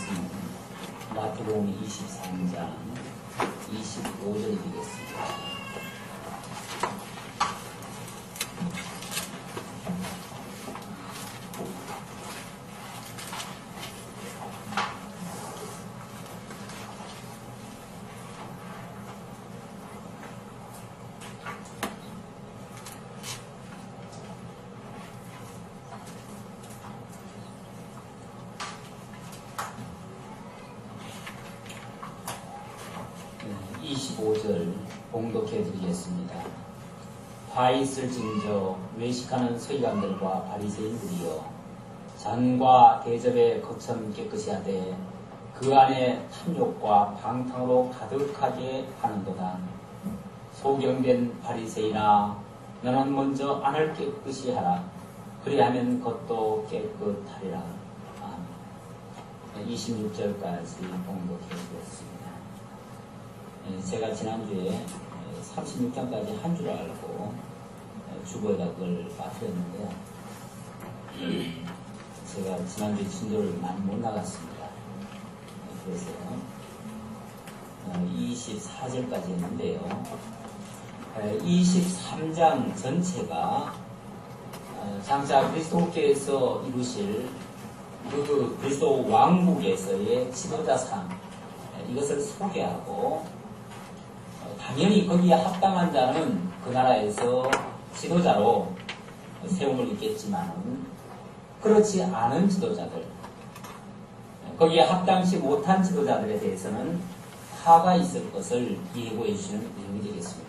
말씀은 마태복음 23장 25절이 되겠습니다. 네, 25절 봉독해 드리겠습니다. 화 있을진저 외식하는 서기관들과 바리새인들이여, 잔과 대접에 거참 깨끗이 하되 그 안에 탐욕과 방탕으로 가득하게 하는도다. 소경된 바리새인아, 너는 먼저 안을 깨끗이 하라. 그리하면 겉도 깨끗하리라. 26절까지 봉독해 드렸습니다. 제가 지난주에 36장까지 한 줄 알고 주보에다 그걸 빠뜨렸는데요. 제가 지난주에 진도를 많이 못 나갔습니다. 그래서 24절까지 했는데요. 23장 전체가 장차 그리스도께서 이루실 그 그리스도 왕국에서의 지도자상, 이것을 소개하고, 당연히 거기에 합당한 자는 그 나라에서 지도자로 세움을 입겠지만, 그렇지 않은 지도자들, 거기에 합당치 못한 지도자들에 대해서는 화가 있을 것을 예고해 주시는 내용이 되겠습니다.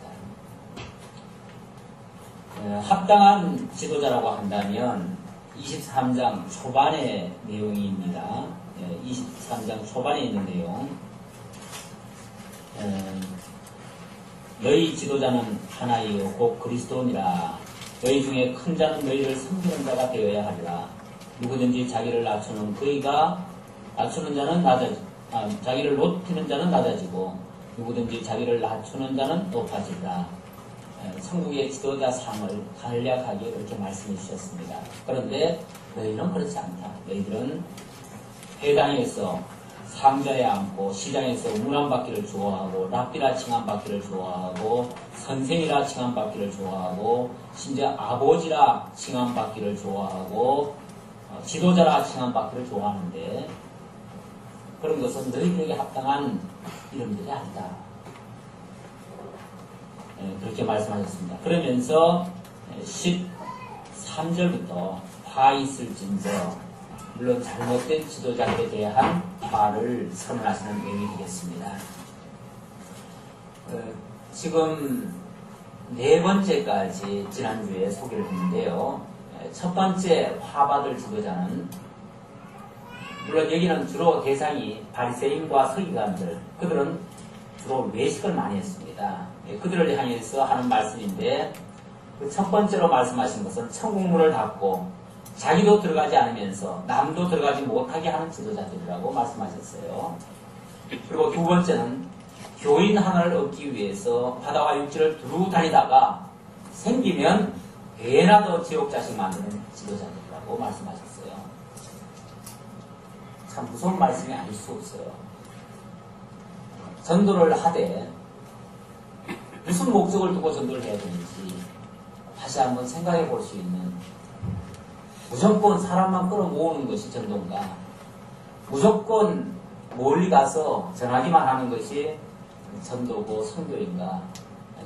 합당한 지도자라고 한다면 23장 초반의 내용입니다. 23장 초반에 있는 내용. 너희 지도자는 하나이요 곧 그리스도니라. 너희 중에 큰 자는 너희를 섬기는 자가 되어야 하리라. 누구든지 자기를 낮추는 그이가 낮추는 자는 자기를 높이는 자는 낮아지고 누구든지 자기를 낮추는 자는 높아지리라. 천국의 지도자 상을 간략하게 그렇게 말씀해 주셨습니다. 그런데 너희는 그렇지 않다. 너희들은 회당에서 상자에 앉고 시장에서 문안받기를 좋아하고 랍비라 칭함받기를 좋아하고 선생이라 칭함받기를 좋아하고 심지어 아버지라 칭함받기를 좋아하고 지도자라 칭함받기를 좋아하는데, 그런 것은 너희들에게 합당한 이름들이 아니다. 그렇게 말씀하셨습니다. 그러면서 13절부터 화 있을진저, 물론 잘못된 지도자들에 대한 화를 선언하시는 내용이 되겠습니다. 지금 네 번째까지 지난주에 소개를 했는데요. 첫 번째 화받을 지도자는, 물론 여기는 주로 대상이 바리새인과 서기관들, 그들은 주로 외식을 많이 했습니다. 그들을 향해서 하는 말씀인데, 그 첫 번째로 말씀하신 것은 천국문을 닫고 자기도 들어가지 않으면서 남도 들어가지 못하게 하는 지도자들이라고 말씀하셨어요. 그리고 두 번째는 교인 하나를 얻기 위해서 바다와 육지를 두루 다니다가 생기면 배나 더 지옥 자식 만드는 지도자들이라고 말씀하셨어요. 참 무서운 말씀이 아닐 수 없어요. 전도를 하되 무슨 목적을 두고 전도를 해야 되는지 다시 한번 생각해 볼 수 있는, 무조건 사람만 끌어모으는 것이 전도인가, 무조건 멀리 가서 전하기만 하는 것이 전도고 선교인가,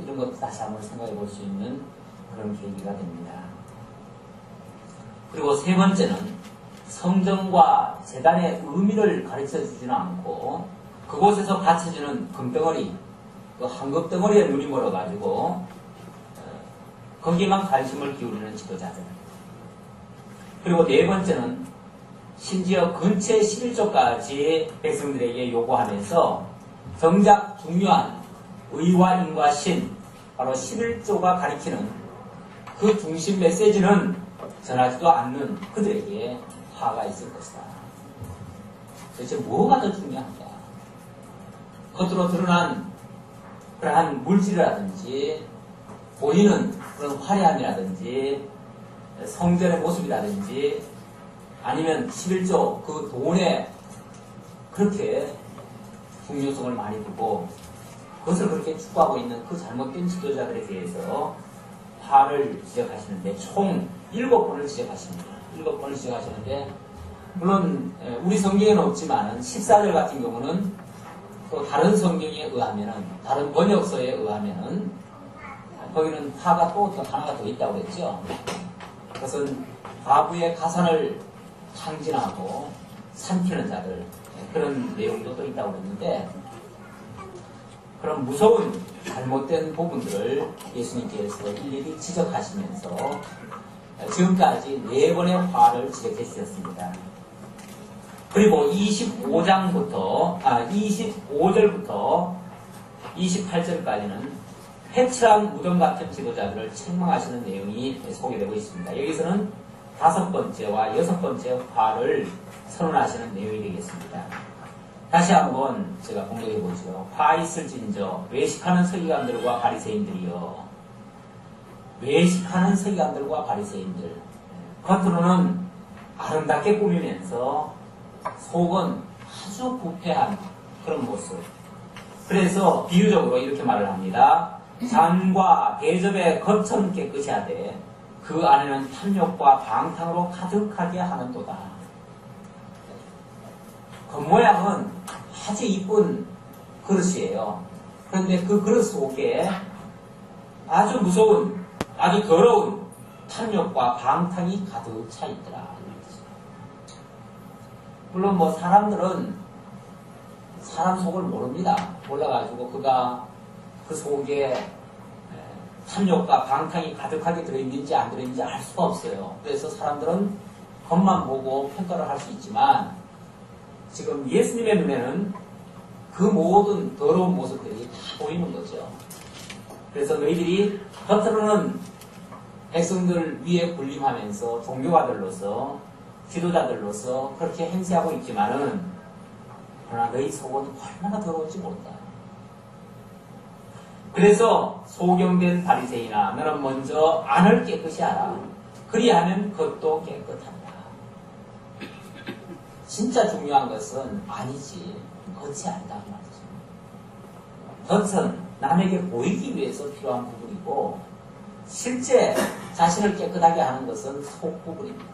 이런 것도 다시 한번 생각해 볼 수 있는 그런 계기가 됩니다. 그리고 세 번째는 성전과 제단의 의미를 가르쳐 주지는 않고 그곳에서 바쳐주는 금덩어리, 그 황금덩어리에 눈이 멀어가지고 거기에만 관심을 기울이는 지도자들. 그리고 네 번째는 심지어 근처 11조까지 백성들에게 요구하면서 정작 중요한 의와 인과 신, 바로 11조가 가리키는 그 중심 메시지는 전하지도 않는 그들에게 화가 있을 것이다. 도대체 뭐가 더 중요한가? 겉으로 드러난 그러한 물질이라든지 보이는 그런 화려함이라든지 성전의 모습이라든지 아니면 11조 그 돈의 그렇게 중요성을 많이 두고 그것을 그렇게 추구하고 있는 그 잘못된 지도자들에 대해서 화를 지적하시는데 총 7번을 지적하십니다. 7번을 지적하시는데 물론 우리 성경에는 없지만 14절 같은 경우는 또 다른 성경에 의하면은 다른 번역서에 의하면은 거기는 화가 또 하나가 더 있다고 그랬죠. 그것은 과부의 가산을 탕진하고 삼키는 자들 그런 내용도 또 있다고 그랬는데 그런 무서운 잘못된 부분들을 예수님께서 일일이 지적하시면서 지금까지 4번의 화를 지적해 주셨습니다. 그리고 25절부터 28절까지는 회칠한 무덤 같은 지도자들을 책망하시는 내용이 소개되고 있습니다. 여기서는 5번째와 6번째 화를 선언하시는 내용이 되겠습니다. 다시 한번 제가 공독해 보죠. 화 있을진저 외식하는 서기관들과 바리새인들이여. 외식하는 서기관들과 바리새인들. 겉으로는 아름답게 꾸미면서 속은 아주 부패한 그런 모습. 그래서 비유적으로 이렇게 말을 합니다. 잔과 대접에 겉은 깨끗이 하되 그 안에는 탐욕과 방탕으로 가득하게 하는도다. 겉모양은 아주 이쁜 그릇이에요. 그런데 그 그릇 속에 아주 무서운, 아주 더러운 탐욕과 방탕이 가득 차 있더라. 물론 뭐 사람들은 사람 속을 모릅니다. 몰라가지고 그가 그 속에 탐욕과 방탕이 가득하게 들어있는지 안 들어있는지 알 수가 없어요. 그래서 사람들은 겉만 보고 평가를 할 수 있지만 지금 예수님의 눈에는 그 모든 더러운 모습들이 다 보이는 거죠. 그래서 너희들이 겉으로는 백성들 위에 군림하면서 종교가들로서 지도자들로서 그렇게 행세하고 있지만은 그러나 너희 속은 얼마나 더러울지 모른다. 그래서 소경된 바리새인아 너는 먼저 안을 깨끗이 하라. 그리하면 겉도 깨끗한다. 진짜 중요한 것은 안이지 겉이 아니다 말이죠. 겉은 남에게 보이기 위해서 필요한 부분이고 실제 자신을 깨끗하게 하는 것은 속 부분입니다.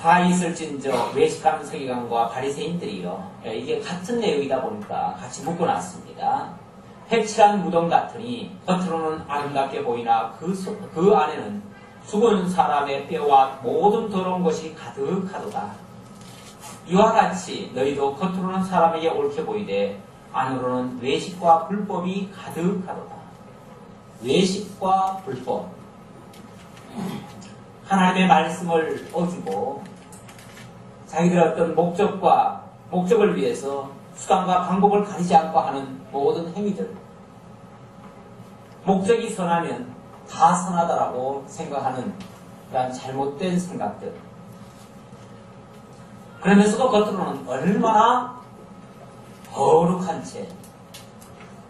화 있을진저 외식하는 서기관과 바리새인들이요. 이게 같은 내용이다 보니까 같이 묶어놨습니다. 회칠한 무덤 같으니 겉으로는 아름답게 보이나 그 안에는 죽은 사람의 뼈와 모든 더러운 것이 가득하도다. 이와 같이 너희도 겉으로는 사람에게 옳게 보이되 안으로는 외식과 불법이 가득하도다. 외식과 불법. 하나님의 말씀을 어기고 자기들의 어떤 목적을 위해서 수단과 방법을 가리지 않고 하는 모든 행위들. 목적이 선하면 다 선하다라고 생각하는 그런 잘못된 생각들. 그러면서도 겉으로는 얼마나 거룩한 채,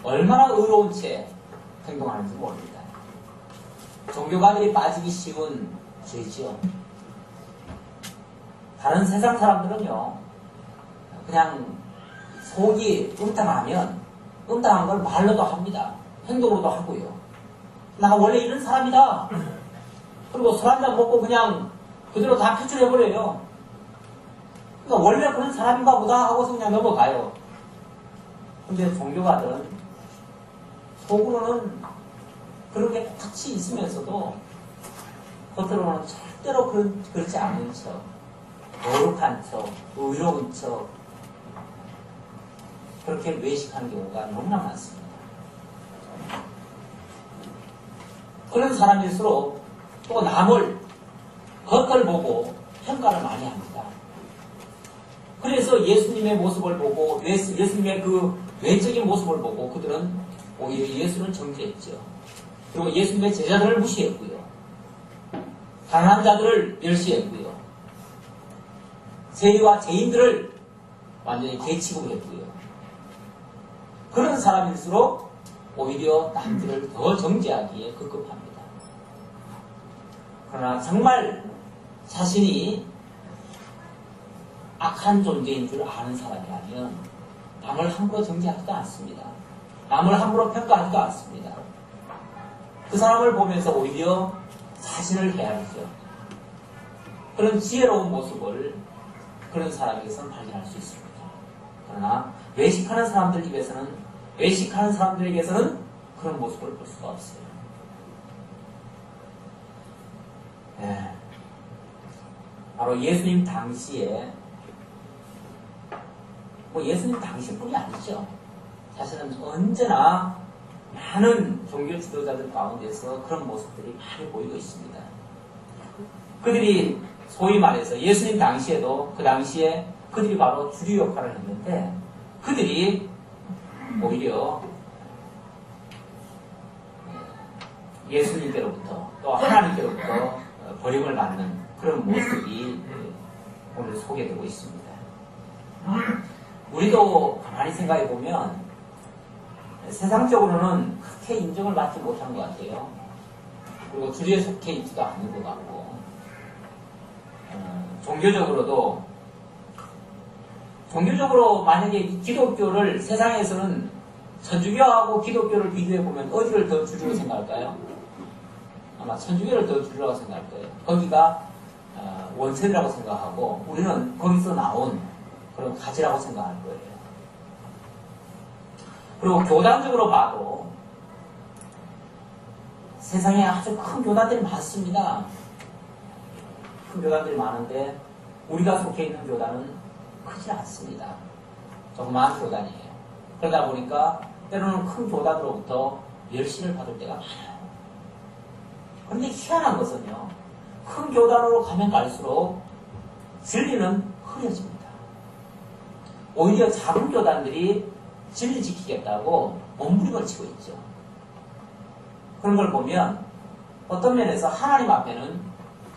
얼마나 의로운 채 행동하는지 모릅니다. 종교가들이 빠지기 쉬운 죄지요. 다른 세상 사람들은요, 그냥 속이 음탕하면 음탕한 걸 말로도 합니다. 행동으로도 하고요. 나 원래 이런 사람이다. 그리고 술 한잔 먹고 그냥 그대로 다 표출해버려요. 그러니까 원래 그런 사람인가 보다 하고서 그냥 넘어가요. 근데 종교가들은 속으로는 그렇게 똑같이 있으면서도 겉으로는 절대로 그렇지 않은 척, 거룩한 척, 의로운 척, 그렇게 외식하는 경우가 너무나 많습니다. 그런 사람일수록 또 남을 겉을 보고 평가를 많이 합니다. 그래서 예수님의 모습을 보고 예수님의 그 외적인 모습을 보고 그들은 오히려 예수를 정죄했죠. 그리고 예수님의 제자들을 무시했고요. 가난한 자들을 멸시했고요. 세리와 죄인들을 완전히 개취급했고요. 그런 사람일수록 오히려 남들을 더 정죄하기에 급급합니다. 그러나 정말 자신이 악한 존재인 줄 아는 사람이라면 남을 함부로 정죄하지도 않습니다. 남을 함부로 평가하지도 않습니다. 그 사람을 보면서 오히려 자신을 헤아리죠. 그런 지혜로운 모습을 그런 사람에게서는 발견할 수 있습니다. 그러나 외식하는 사람들에게서는 그런 모습을 볼 수가 없어요. 네. 바로 예수님 당시에, 예수님 당시뿐이 아니죠. 사실은 언제나 많은 종교 지도자들 가운데서 그런 모습들이 많이 보이고 있습니다. 그들이 소위 말해서 예수님 당시에도 그 당시에 그들이 바로 주류 역할을 했는데 그들이 오히려 예수님께로부터 또 하나님께로부터 버림을 받는 그런 모습이 오늘 소개되고 있습니다. 우리도 가만히 생각해 보면 세상적으로는 그렇게 인정을 받지 못한 것 같아요. 그리고 주류에 속해 있지도 않는 것 같고, 종교적으로 만약에 기독교를 세상에서는 천주교하고 기독교를 비교해 보면 어디를 더 주류로 생각할까요? 아마 천주교를 더 주류라고 생각할 거예요. 거기가 원천이라고 생각하고 우리는 거기서 나온 그런 가지라고 생각할 거예요. 그리고 교단적으로 봐도 세상에 아주 큰 교단들이 많습니다. 큰 교단들이 많은데 우리가 속해 있는 교단은 크지 않습니다. 조그마한 교단이에요. 그러다 보니까 때로는 큰 교단으로부터 멸시를 받을 때가 많아요. 그런데 희한한 것은요, 큰 교단으로 가면 갈수록 진리는 흐려집니다. 오히려 작은 교단들이 진리 지키겠다고 몸부림을 치고 있죠. 그런 걸 보면 어떤 면에서 하나님 앞에는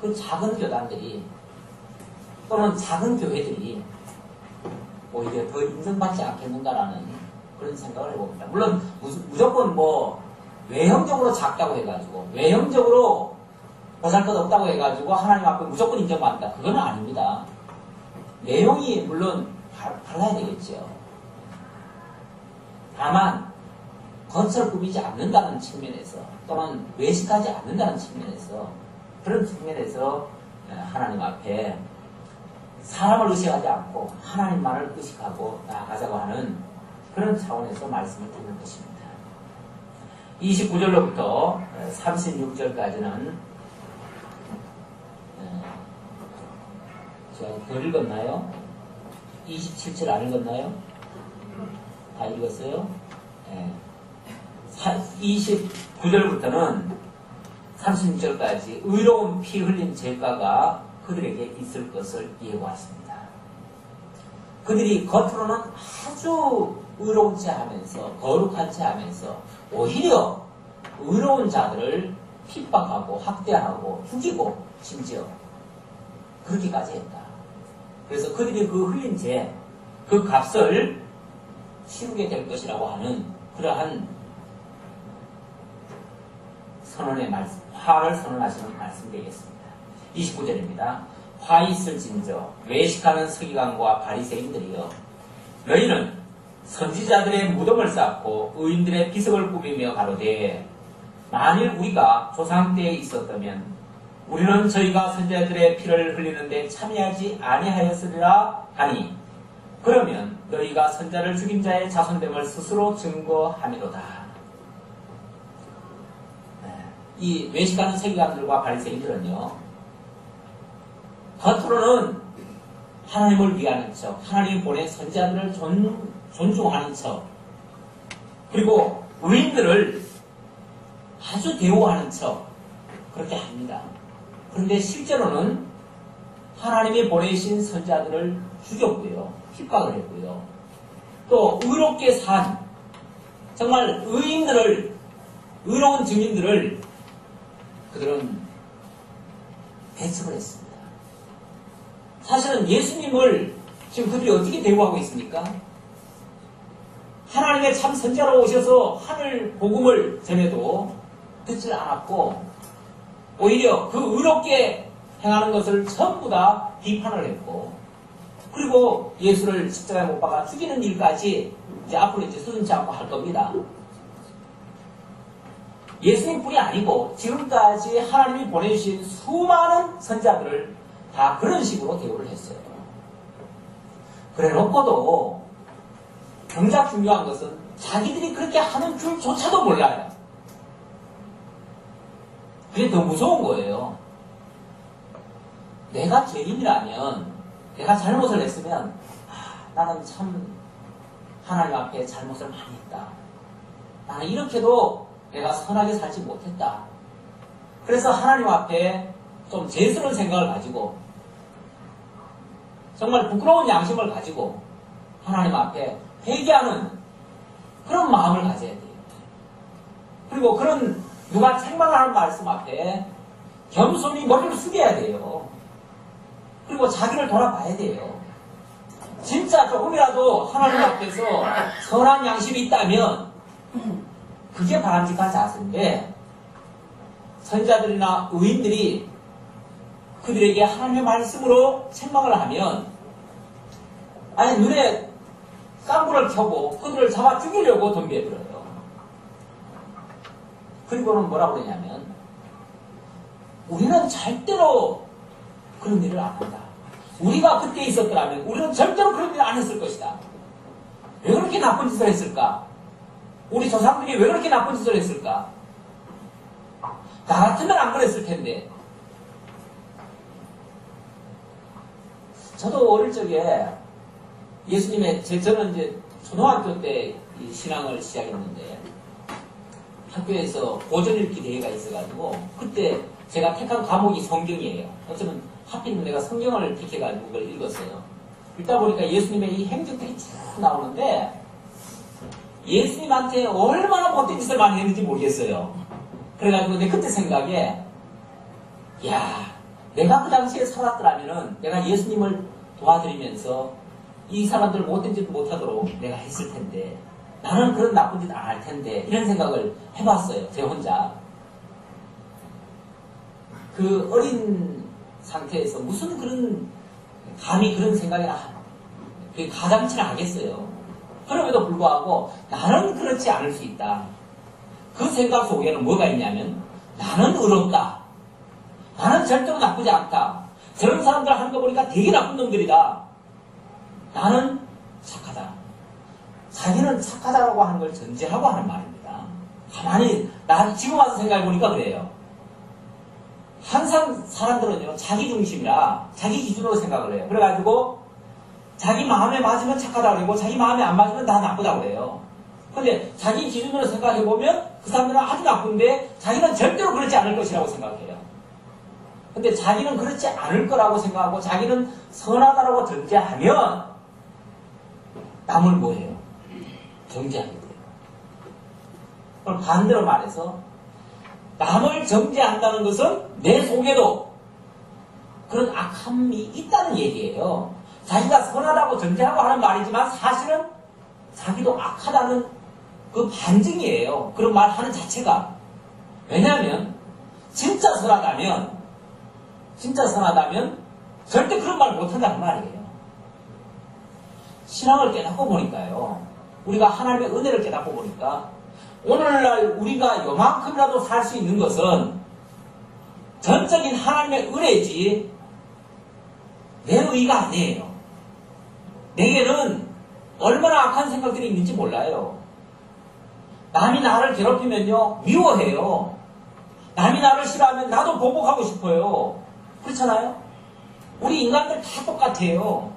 그 작은 교단들이 또는 작은 교회들이 오히려 더 인정받지 않겠는가라는 그런 생각을 해봅니다. 물론 무조건 외형적으로 작다고 해가지고 외형적으로 보잘것없다고 해가지고 하나님 앞에 무조건 인정받는다. 그건 아닙니다. 내용이 물론 달라야 되겠죠. 다만 겉을 꾸미지 않는다는 측면에서 또는 외식하지 않는다는 측면에서 그런 측면에서 하나님 앞에 사람을 의식하지 않고 하나님만을 의식하고 나아가자고 하는 그런 차원에서 말씀을 드리는 것입니다. 29절로부터 36절까지는 제가 더 읽었나요? 27절 안 읽었나요? 다 읽었어요? 네. 29절부터는 36절까지 의로운 피 흘린 죄가가 그들에게 있을 것을 예고하십니다. 그들이 겉으로는 아주 의로운 채 하면서 거룩한 채 하면서 오히려 의로운 자들을 핍박하고 학대하고 죽이고 심지어 그렇게까지 했다. 그래서 그들이 그 흘린 죄, 그 값을 치르게 될 것이라고 하는 그러한 선언의 말씀, 화를 선언하시는 말씀 되겠습니다. 29절입니다. 화 있을진저 외식하는 서기관과 바리새인들이여, 너희는 선지자들의 무덤을 쌓고 의인들의 비석을 꾸미며 가로되, 만일 우리가 조상 때에 있었다면 우리는 저희가 선지자들의 피를 흘리는데 참여하지 아니하였으리라 하니, 그러면 너희가 선자를 죽인 자의 자손됨을 스스로 증거하미로다. 이 외식하는 서기관들과 바리새인들은요, 겉으로는 하나님을 위하는 척, 하나님이 보낸 선지자들을 존중하는 척, 그리고 의인들을 아주 대우하는 척 그렇게 합니다. 그런데 실제로는 하나님이 보내신 선지자들을 죽였고요, 핍박을 했고요, 또 의롭게 산 정말 의인들을, 의로운 증인들을 그들은 배척을 했습니다. 사실은 예수님을 지금 그들이 어떻게 대우하고 있습니까? 하나님의 참 선지자로 오셔서 하늘 복음을 전해도 듣질 않았고, 오히려 그 의롭게 행하는 것을 전부 다 비판을 했고, 그리고 예수를 십자가에 못 박아 죽이는 일까지 이제 앞으로 이제 서슴지 않고 할 겁니다. 예수님뿐이 아니고 지금까지 하나님이 보내주신 수많은 선자들을 다 그런 식으로 대우를 했어요. 그래 놓고도 정작 중요한 것은 자기들이 그렇게 하는 줄조차도 몰라요. 그게 더 무서운 거예요. 내가 죄인이라면, 내가 잘못을 했으면 나는 참 하나님 앞에 잘못을 많이 했다. 나는 이렇게도 내가 선하게 살지 못했다. 그래서 하나님 앞에 좀 죄스러운 생각을 가지고 정말 부끄러운 양심을 가지고 하나님 앞에 회개하는 그런 마음을 가져야 돼요. 그리고 그런 누가 책망하는 말씀 앞에 겸손히 머리를 숙여야 돼요. 그리고 자기를 돌아봐야 돼요. 진짜 조금이라도 하나님 앞에서 선한 양심이 있다면 그게 바람직한 자세인데, 선자들이나 의인들이 그들에게 하나님의 말씀으로 책망을 하면 아예 눈에 깡불을 켜고 그들을 잡아 죽이려고 덤벼들어요. 그리고는 뭐라고 그러냐면, 우리는 절대로 그런 일을 안 한다. 우리가 그때 있었더라면 우리는 절대로 그런 일을 안 했을 것이다. 왜 그렇게 나쁜 짓을 했을까? 우리 조상들이 왜 그렇게 나쁜 짓을 했을까? 나 같으면 안 그랬을 텐데. 저도 어릴 적에 예수님의, 저는 이제 초등학교 때 이 신앙을 시작했는데, 학교에서 고전 읽기 대회가 있어가지고, 그때 제가 택한 과목이 성경이에요. 어쩌면 하필 내가 성경을 택해가지고 그걸 읽었어요. 읽다 보니까 예수님의 이 행적들이 쭉 나오는데, 예수님한테 얼마나 못된 짓을 많이 했는지 모르겠어요. 그래가지고 내 그때 생각에, 야, 내가 그 당시에 살았더라면은 내가 예수님을 도와드리면서 이 사람들 못된 짓 못하도록 내가 했을 텐데, 나는 그런 나쁜 짓 안 할 텐데, 이런 생각을 해봤어요. 제 혼자. 그 어린 상태에서 무슨 그런, 감히 그런 생각이나 가장치나 하겠어요. 그럼에도 불구하고 나는 그렇지 않을 수 있다. 그 생각 속에는 뭐가 있냐면, 나는 의롭다. 나는 절대로 나쁘지 않다. 저런 사람들 하는 거 보니까 되게 나쁜 놈들이다. 나는 착하다. 자기는 착하다라고 하는 걸 전제하고 하는 말입니다. 가만히 나 지금 와서 생각해보니까 그래요. 항상 사람들은요, 자기 중심이라 자기 기준으로 생각을 해요. 그래가지고 자기 마음에 맞으면 착하다고 그러고 자기 마음에 안 맞으면 다 나쁘다고 그래요. 근데 자기 기준으로 생각해보면 그 사람들은 아주 나쁜데 자기는 절대로 그렇지 않을 것이라고 생각해요. 근데 자기는 그렇지 않을 거라고 생각하고 자기는 선하다라고 전제하면 남을 뭐해요? 정죄하게 돼요. 그럼 반대로 말해서 남을 정죄한다는 것은 내 속에도 그런 악함이 있다는 얘기예요. 자기가 선하다고 전제하고 하는 말이지만 사실은 자기도 악하다는 그 반증이에요. 그런 말 하는 자체가. 왜냐하면 진짜 선하다면 절대 그런 말 못한다는 말이에요. 신앙을 깨닫고 보니까요. 우리가 하나님의 은혜를 깨닫고 보니까 오늘날 우리가 요만큼이라도 살 수 있는 것은 전적인 하나님의 은혜지 내 의가 아니에요. 내게는 얼마나 악한 생각들이 있는지 몰라요. 남이 나를 괴롭히면요, 미워해요. 남이 나를 싫어하면 나도 보복하고 싶어요. 그렇잖아요? 우리 인간들 다 똑같아요.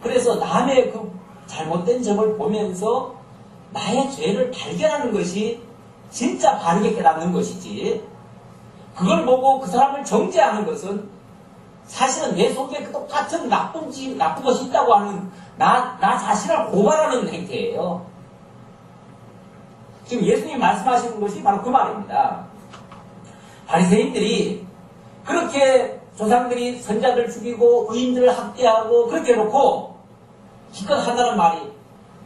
그래서 남의 그 잘못된 점을 보면서 나의 죄를 발견하는 것이 진짜 바르게 깨닫는 것이지, 그걸 보고 그 사람을 정죄하는 것은 사실은 내 속에 그 똑같은 나쁜 것이 있다고 하는 나 자신을 고발하는 행태예요. 지금 예수님이 말씀하시는 것이 바로 그 말입니다. 바리새인들이 그렇게 조상들이 선자들 죽이고 의인들을 학대하고 그렇게 해놓고 기껏 한다는 말이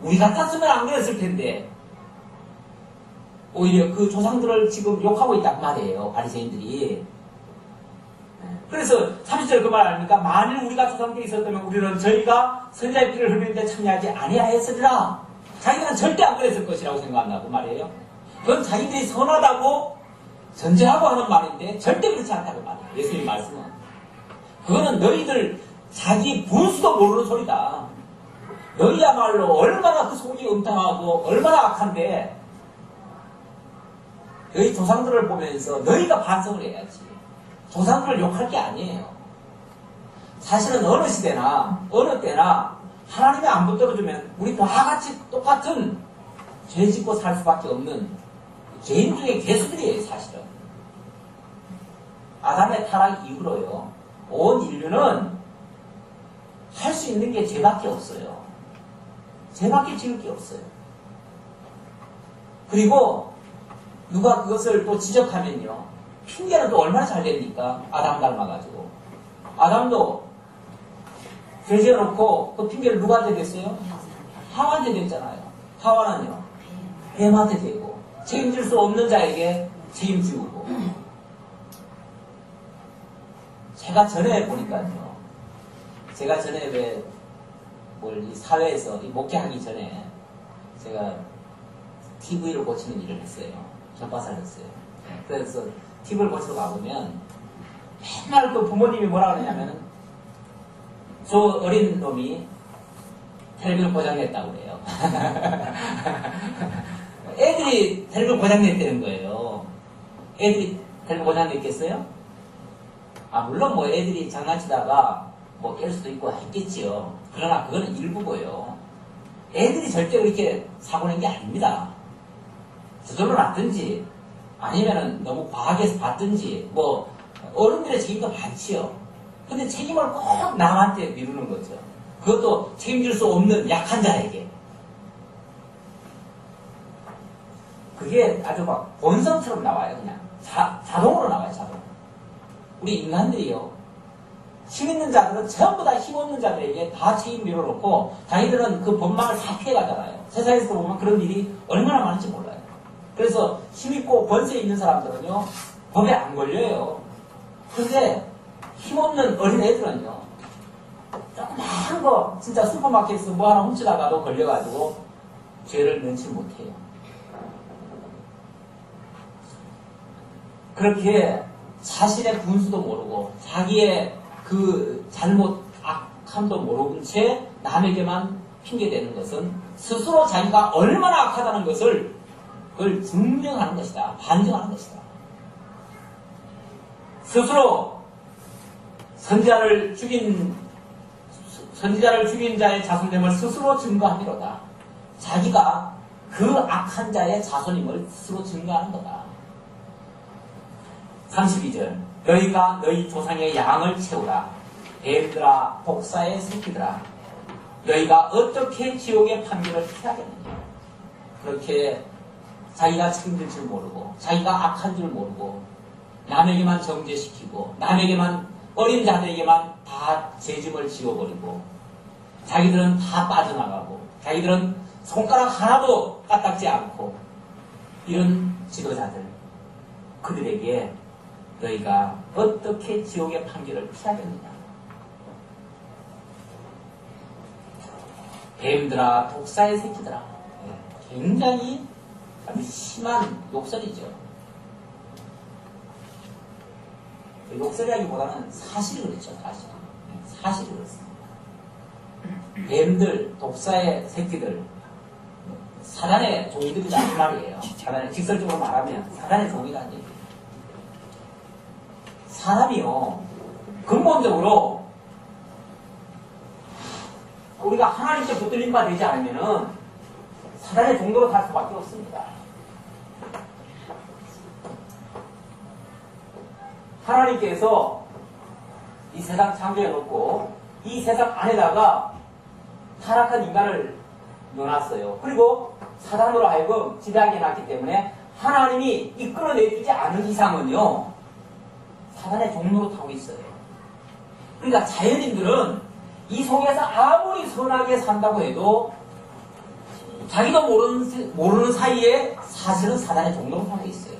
우리 같았으면 안 그랬을 텐데 오히려 그 조상들을 지금 욕하고 있단 말이에요. 바리새인들이. 그래서 30절 그 말 아닙니까? 만일 우리가 조상 때 있었다면 우리는 저희가 선자의 피를 흘리는데 참여하지 아니하였으리라. 자기는 절대 안 그랬을 것이라고 생각한다고 말이에요. 그건 자기들이 선하다고 전제하고 하는 말인데 절대 그렇지 않다고 말이에요. 예수님 말씀은. 그거는 너희들 자기 분수도 모르는 소리다. 너희야말로 얼마나 그 속이 음탕하고 얼마나 악한데 너희 조상들을 보면서 너희가 반성을 해야지. 조상들을 욕할 게 아니에요. 사실은 어느 시대나 어느 때나 하나님의 안 붙들어주면 우리 다 같이 똑같은 죄 짓고 살 수밖에 없는 죄인 중에 괴수들이에요. 사실은. 아담의 타락 이후로요. 온 인류는 할 수 있는 게 죄밖에 없어요. 죄밖에 지을 게 없어요. 그리고 누가 그것을 또 지적하면요. 핑계는 또 얼마나 잘 됩니까? 아담 닮아가지고. 아담도 죄 지어놓고 그 핑계를 누구한테 댔어요? 하와한테 댔잖아요. 하와는요. 뱀한테 대고 책임질 수 없는 자에게 책임지고. 제가 전에 보니까요. 제가 전에 이 사회에서 이 목회하기 전에 제가 TV를 고치는 일을 했어요. 전파사를 했어요. 그래서 TV를 고치러 가보면 맨날 그 부모님이 뭐라 그러냐면은 저 어린 놈이 텔레비전 고장냈다고 그래요. 애들이 텔레비전 고장냈다는 거예요. 애들이 텔레비전 고장냈겠어요? 물론 뭐 애들이 장난치다가 뭐 깰 수도 있고 했겠지요. 그러나 그거는 일부고요. 애들이 절대 그렇게 사고 낸 게 아닙니다. 저절로 났든지 아니면은 너무 과하게 봤든지 뭐 어른들의 책임도 많지요. 근데 책임을 꼭 남한테 미루는 거죠. 그것도 책임질 수 없는 약한 자에게. 그게 아주 막 본성처럼 나와요. 그냥 자동으로 나와요. 자동. 우리 인간들이요. 힘 있는 자들은 전부 다 힘 없는 자들에게 다 책임 밀어놓고 자기들은 그 법망을 다 피해가잖아요. 세상에서 보면 그런 일이 얼마나 많은지 몰라요. 그래서 힘있고 권세 있는 사람들은요. 법에 안 걸려요. 근데 힘없는 어린 애들은요. 조그마한 거 진짜 슈퍼마켓에서 뭐 하나 훔치다가도 걸려가지고 죄를 면치 못해요. 그렇게 자신의 분수도 모르고 자기의 그 잘못 악함도 모르는 채 남에게만 핑계대는 것은 스스로 자기가 얼마나 악하다는 것을 그걸 증명하는 것이다. 반증하는 것이다. 스스로 선지자를 죽인 자의 자손됨을 스스로 증거하미로다. 자기가 그 악한 자의 자손임을 스스로 증거하는 거다. 32절 너희가 너희 조상의 양을 채우라. 뱀들아 복사의 새끼들아 너희가 어떻게 지옥의 판결을 피하겠느냐. 그렇게 자기가 책임질 줄 모르고 자기가 악한 줄 모르고 남에게만 정죄시키고 남에게만 어린 자들에게만 다 죄짐을 지워버리고 자기들은 다 빠져나가고 자기들은 손가락 하나도 까딱지 않고 이런 지도자들 그들에게 너희가 어떻게 지옥의 판결을 피하겠느냐. 뱀들아 독사의 새끼들아. 굉장히 아주 심한 욕설이죠. 욕설이라기보다는 사실이 그렇죠. 사실이 그렇습니다. 뱀들, 독사의 새끼들, 사단의 종이들이라는 말이에요. 사단의 직설적으로 말하면 사단의 종이라는 얘기예요. 사람이요, 근본적으로 우리가 하나님께 붙들린 바 되지 않으면은 사단의 종로로 살 수밖에 없습니다. 하나님께서 이 세상 창조해 놓고 이 세상 안에다가 타락한 인간을 넣어놨어요. 그리고 사단으로 하여금 지배하게 해놨기 때문에 하나님이 이끌어내주지 않은 이상은요 사단의 종로로 타고 있어요. 그러니까 자연인들은 이 속에서 아무리 선하게 산다고 해도 자기도 모르는 사이에 사실은 사단의 종로로 타고 있어요.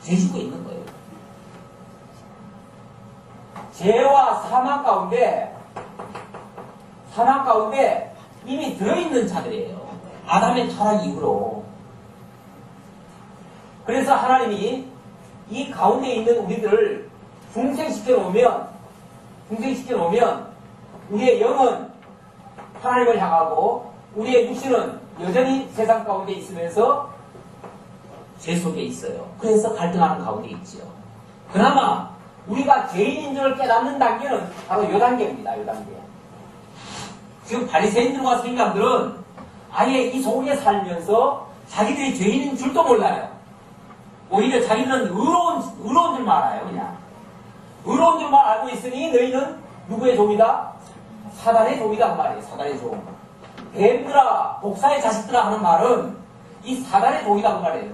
죄지고 있는 거예요. 죄와 사망 가운데 이미 들어있는 자들이에요. 아담의 타락 이후로. 그래서 하나님이 이 가운데 있는 우리들을 중생시켜 놓으면 우리의 영은 하나님을 향하고 우리의 육신은 여전히 세상 가운데 있으면서 죄 속에 있어요. 그래서 갈등하는 가운데 있지요. 그나마 우리가 죄인인 줄 깨닫는 단계는 바로 이 단계입니다. 이 단계. 지금 바리새인들과 서기관들은 아예 이 속에 살면서 자기들이 죄인인 줄도 몰라요. 오히려 자기는 의로운 줄만 알아요. 그냥 의로운 줄만 알고 있으니 너희는 누구의 종이다? 사단의 종이다 그 말이에요. 사단의 종. 뱀들아 독사의 자식들아 하는 말은 이 사단의 종이다 그 말이에요.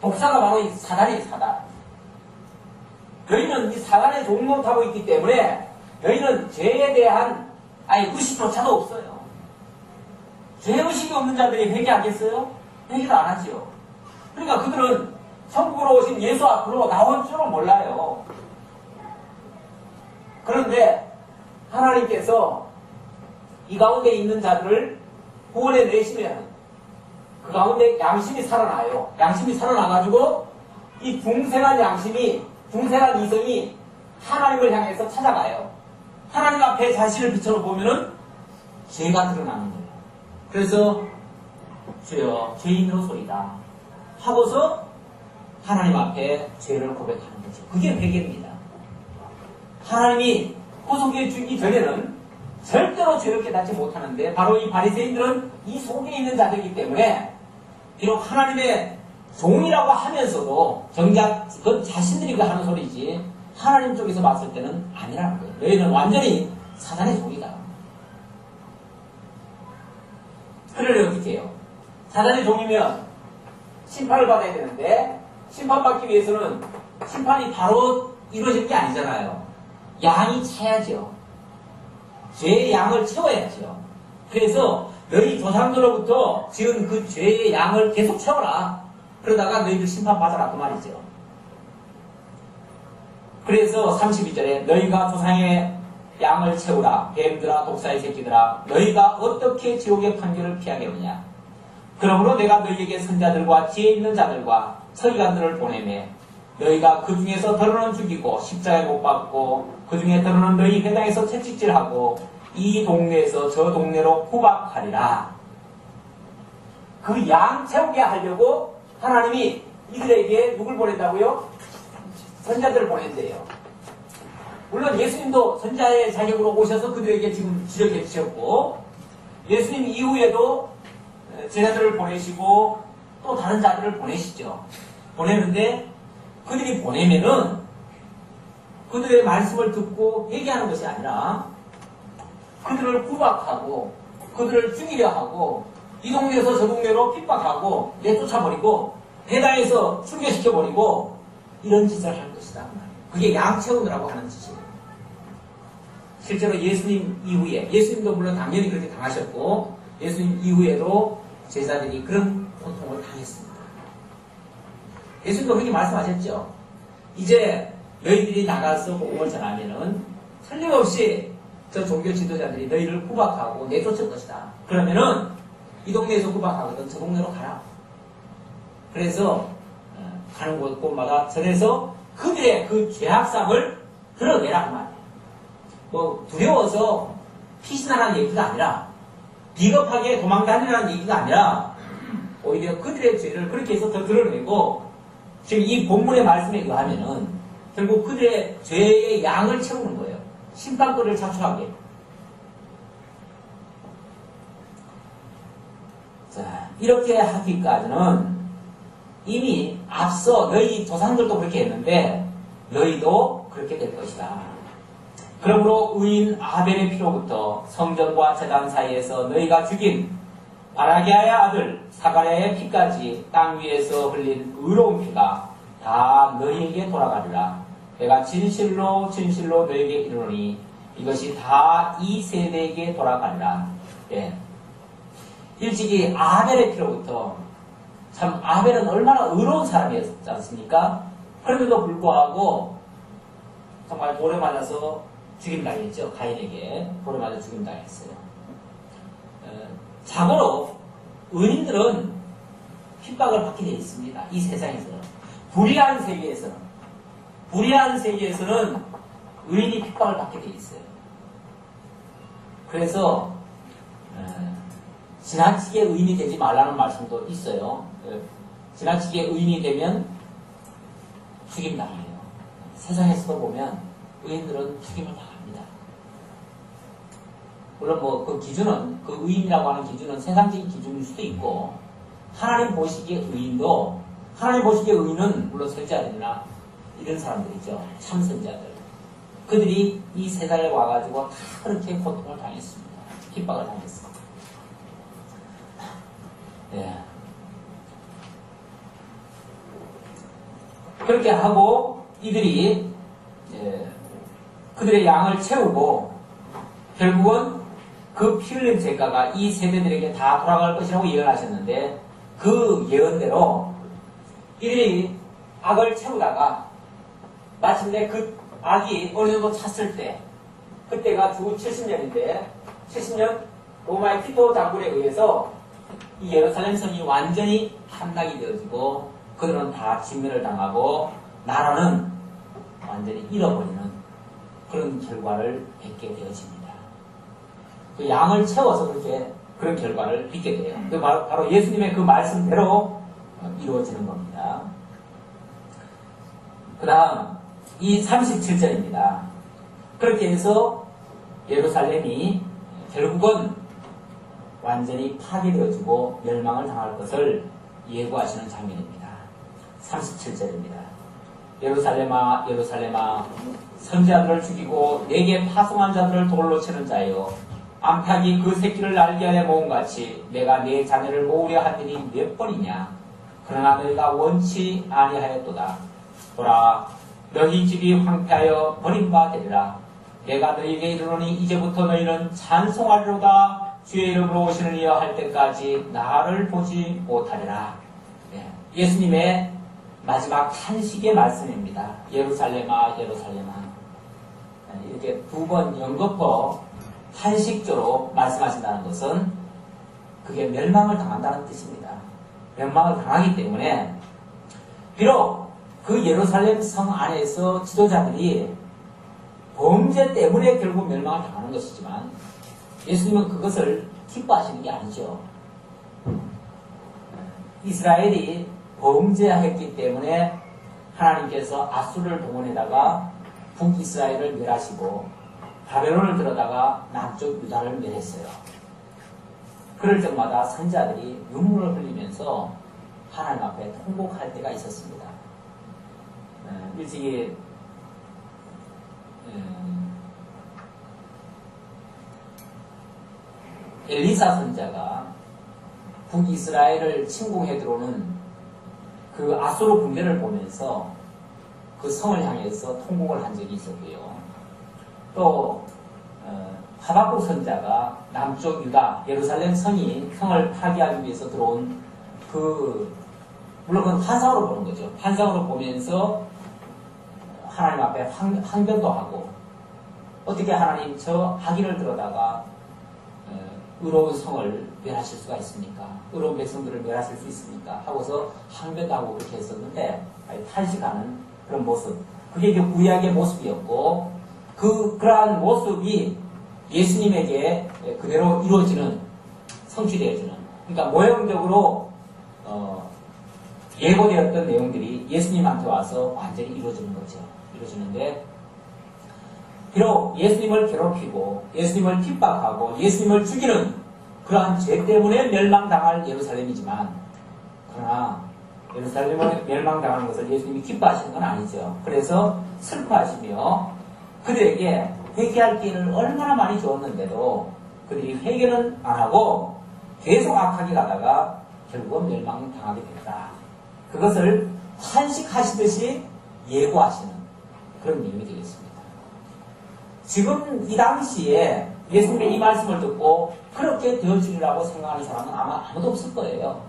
독사가 바로 이 사단이에요. 사단. 너희는 이 사단의 종 노릇하고 있기 때문에 너희는 죄에 대한 의식조차도 없어요. 죄의식이 없는 자들이 회개하겠어요? 회개도 안 하지요. 그러니까 그들은 천국으로 오신 예수 앞으로 나올 줄은 몰라요. 그런데 하나님께서 이 가운데 있는 자들을 구원해 내시면 그 가운데 양심이 살아나요. 양심이 살아나가지고 이 중생한 이성이 하나님을 향해서 찾아가요. 하나님 앞에 자신을 비춰보면은 죄가 드러나는 거예요. 그래서 주여 죄인으로소이다 하고서 하나님 앞에 죄를 고백하는 거죠. 그게 회개입니다. 하나님이 구속해 주기 전에는 절대로 죄를 깨닫지 못하는데 바로 이 바리새인들은 이 속에 있는 자들이기 때문에 비록 하나님의 종이라고 하면서도 정작 그건 자신들이 하는 소리지 하나님 쪽에서 봤을 때는 아니라는 거예요. 너희는 완전히 사단의 종이다. 그러려 어떻게 해요? 사단의 종이면 심판을 받아야 되는데 심판받기 위해서는 심판이 바로 이루어질 게 아니잖아요. 양이 차야죠. 죄의 양을 채워야죠. 그래서 너희 조상들로부터 지은 그 죄의 양을 계속 채워라. 그러다가 너희들 심판받아라 그 말이죠. 그래서 32절에 너희가 조상의 양을 채우라. 뱀들아 독사의 새끼들아 너희가 어떻게 지옥의 판결을 피하겠느냐. 그러므로 내가 너희에게 선자들과 지혜 있는 자들과 서기관들을 보내매 너희가 그 중에서 더러는 죽이고 십자가에 못 박고 그 중에 더러는 너희 회당에서 채찍질하고 이 동네에서 저 동네로 후박하리라. 그 양 채우게 하려고 하나님이 이들에게 누굴 보낸다고요? 선자들을 보낸대요. 물론 예수님도 선자의 자격으로 오셔서 그들에게 지금 지적해 주셨고 예수님 이후에도 제자들을 보내시고 또 다른 자들을 보내시죠. 보내는데 그들이 보내면은 그들의 말씀을 듣고 얘기하는 것이 아니라 그들을 구박하고 그들을 죽이려 하고 이 동네에서 저 동네로 핍박하고 내쫓아버리고 배당에서 출교시켜버리고 이런 짓을 할 것이다. 그게 양 채우느라고 하는 짓이에요. 실제로 예수님 이후에 예수님도 물론 당연히 그렇게 당하셨고 예수님 이후에도 제자들이 그런 고통을 당했습니다. 예수님도 그렇게 말씀하셨죠. 이제 너희들이 나가서 복음을 전하면은 틀림없이 저 종교 지도자들이 너희를 구박하고 내쫓을 것이다. 그러면은 이 동네에서 구박하거든 저 동네로 가라. 그래서 가는 곳마다 전해서 그들의 그 죄악상을 드러내라 그 말이에요. 뭐 두려워서 피신하라는 얘기가 아니라 비겁하게 도망다니라는 얘기가 아니라 오히려 그들의 죄를 그렇게 해서 더 드러내고 지금 이 본문의 말씀에 의하면은 결국 그들의 죄의 양을 채우는 거예요. 심판권을 자초하게. 자, 이렇게 하기까지는 이미 앞서 너희 조상들도 그렇게 했는데 너희도 그렇게 될 것이다. 그러므로 의인 아벨의 피로부터 성전과 제단 사이에서 너희가 죽인 바라기아의 아들 사가랴의 피까지 땅 위에서 흘린 의로운 피가 다 너희에게 돌아가리라. 내가 진실로 진실로 너희에게 이르노니 이것이 다 이 세대에게 돌아가리라. 예. 일찍이 아벨의 피로부터 참 아벨은 얼마나 의로운 사람이었지 않습니까? 그럼에도 불구하고 정말 돌에 맞아서 죽임당했죠. 가인에게 돌에 맞아 죽임당했어요. 자고로 의인들은 핍박을 받게 되어 있습니다. 이 세상에서는. 불의한 세계에서는 의인이 핍박을 받게 되어 있어요. 그래서 지나치게 의인이 되지 말라는 말씀도 있어요. 지나치게 의인이 되면 죽임당해요. 세상에서도 보면 의인들은 죽임을 당합니다. 물론 뭐 그 기준은, 그 의인이라고 하는 기준은 세상적인 기준일 수도 있고, 하나님 보시기에 의인도, 하나님 보시기에 의인은 물론 선지자들이나 이런 사람들이죠. 참선자들. 그들이 이 세상에 와가지고 다 그렇게 고통을 당했습니다. 핍박을 당했습니다. 네. 그렇게 하고 이들이 그들의 양을 채우고 결국은 그 피 흘린 죄가가 이 세대들에게 다 돌아갈 것이라고 예언하셨는데 그 예언대로 이들이 악을 채우다가 마침내 그 악이 어느 정도 찼을 때 그때가 주 70년인데 70년 로마의 티토 장군에 의해서 이 예루살렘 성이 완전히 함락이 되어지고 그들은 다 진멸을 당하고 나라는 완전히 잃어버리는 그런 결과를 빚게 되어집니다. 그 양을 채워서 그런 결과를 빚게 돼요. 그 바로 예수님의 그 말씀대로 이루어지는 겁니다. 그 다음 이 37절입니다. 그렇게 해서 예루살렘이 결국은 완전히 파괴되어지고 멸망을 당할 것을 예고하시는 장면입니다. 37절입니다. 예루살렘아 예루살렘아 선지자들을 죽이고 내게 파송한 자들을 돌로 치는 자여 암탉이 그 새끼를 날개 안에 모음같이 내가 내 자녀를 모으려 하더니 몇 번이냐. 그러나 너희가 원치 아니하였도다. 보라 너희 집이 황폐하여 버림받으리라. 내가 너희에게 이르노니 이제부터 너희는 찬송하리로다. 주의 이름으로 오시는 이여 할 때까지 나를 보지 못하리라. 예수님의 마지막 탄식의 말씀입니다. 예루살렘아 예루살렘아. 이렇게 두 번 연거푸 탄식조로 말씀하신다는 것은 그게 멸망을 당한다는 뜻입니다. 멸망을 당하기 때문에 비록 그 예루살렘 성 안에서 지도자들이 범죄 때문에 결국 멸망을 당하는 것이지만 예수님은 그것을 기뻐하시는 게 아니죠. 이스라엘이 범죄했기 때문에 하나님께서 아수르를 동원해다가 북이스라엘을 멸하시고 바벨론을 들어다가 남쪽 유다를 멸했어요. 그럴 때마다 선지자들이 눈물을 흘리면서 하나님 앞에 통곡할 때가 있었습니다. 일찍이 엘리사 선지자가 북이스라엘을 침공해 들어오는 그 아수르 군대를 보면서 그 성을 향해서 통곡을 한 적이 있었고요. 또 하박국 선지자가 남쪽 유다 예루살렘 성을 파괴하기 위해서 들어온 물론 그건 환상으로 보는 거죠. 환상으로 보면서 하나님 앞에 항변도 하고 어떻게 하나님 저 악인을 들어다가 의로운 성을 멸하실 수가 있습니까? 의로운 백성들을 멸하실 수 있습니까? 하고서 항변도 하고 그렇게 했었는데 탄식하는 그런 모습, 그게 이제 구약의 모습이었고 그러한 모습이 예수님에게 그대로 이루어지는, 성취되어지는, 그러니까 모형적으로 예고되었던 내용들이 예수님한테 와서 완전히 이루어지는 거죠. 이루어지는데 비록 예수님을 괴롭히고 예수님을 핍박하고 예수님을 죽이는 그러한 죄 때문에 멸망당할 예루살렘이지만 그러나 예루살렘을 멸망당하는 것을 예수님이 기뻐하시는 건 아니죠. 그래서 슬퍼하시며 그들에게 회개할 기회를 얼마나 많이 주었는데도 그들이 회개는 안 하고 계속 악하게 가다가 결국은 멸망당하게 됐다. 그것을 탄식하시듯이 예고하시는 그런 내용이 되겠습니다. 지금 이 당시에 예수님의 이 말씀을 듣고 그렇게 되어주리라고 생각하는 사람은 아마 아무도 없을 거예요.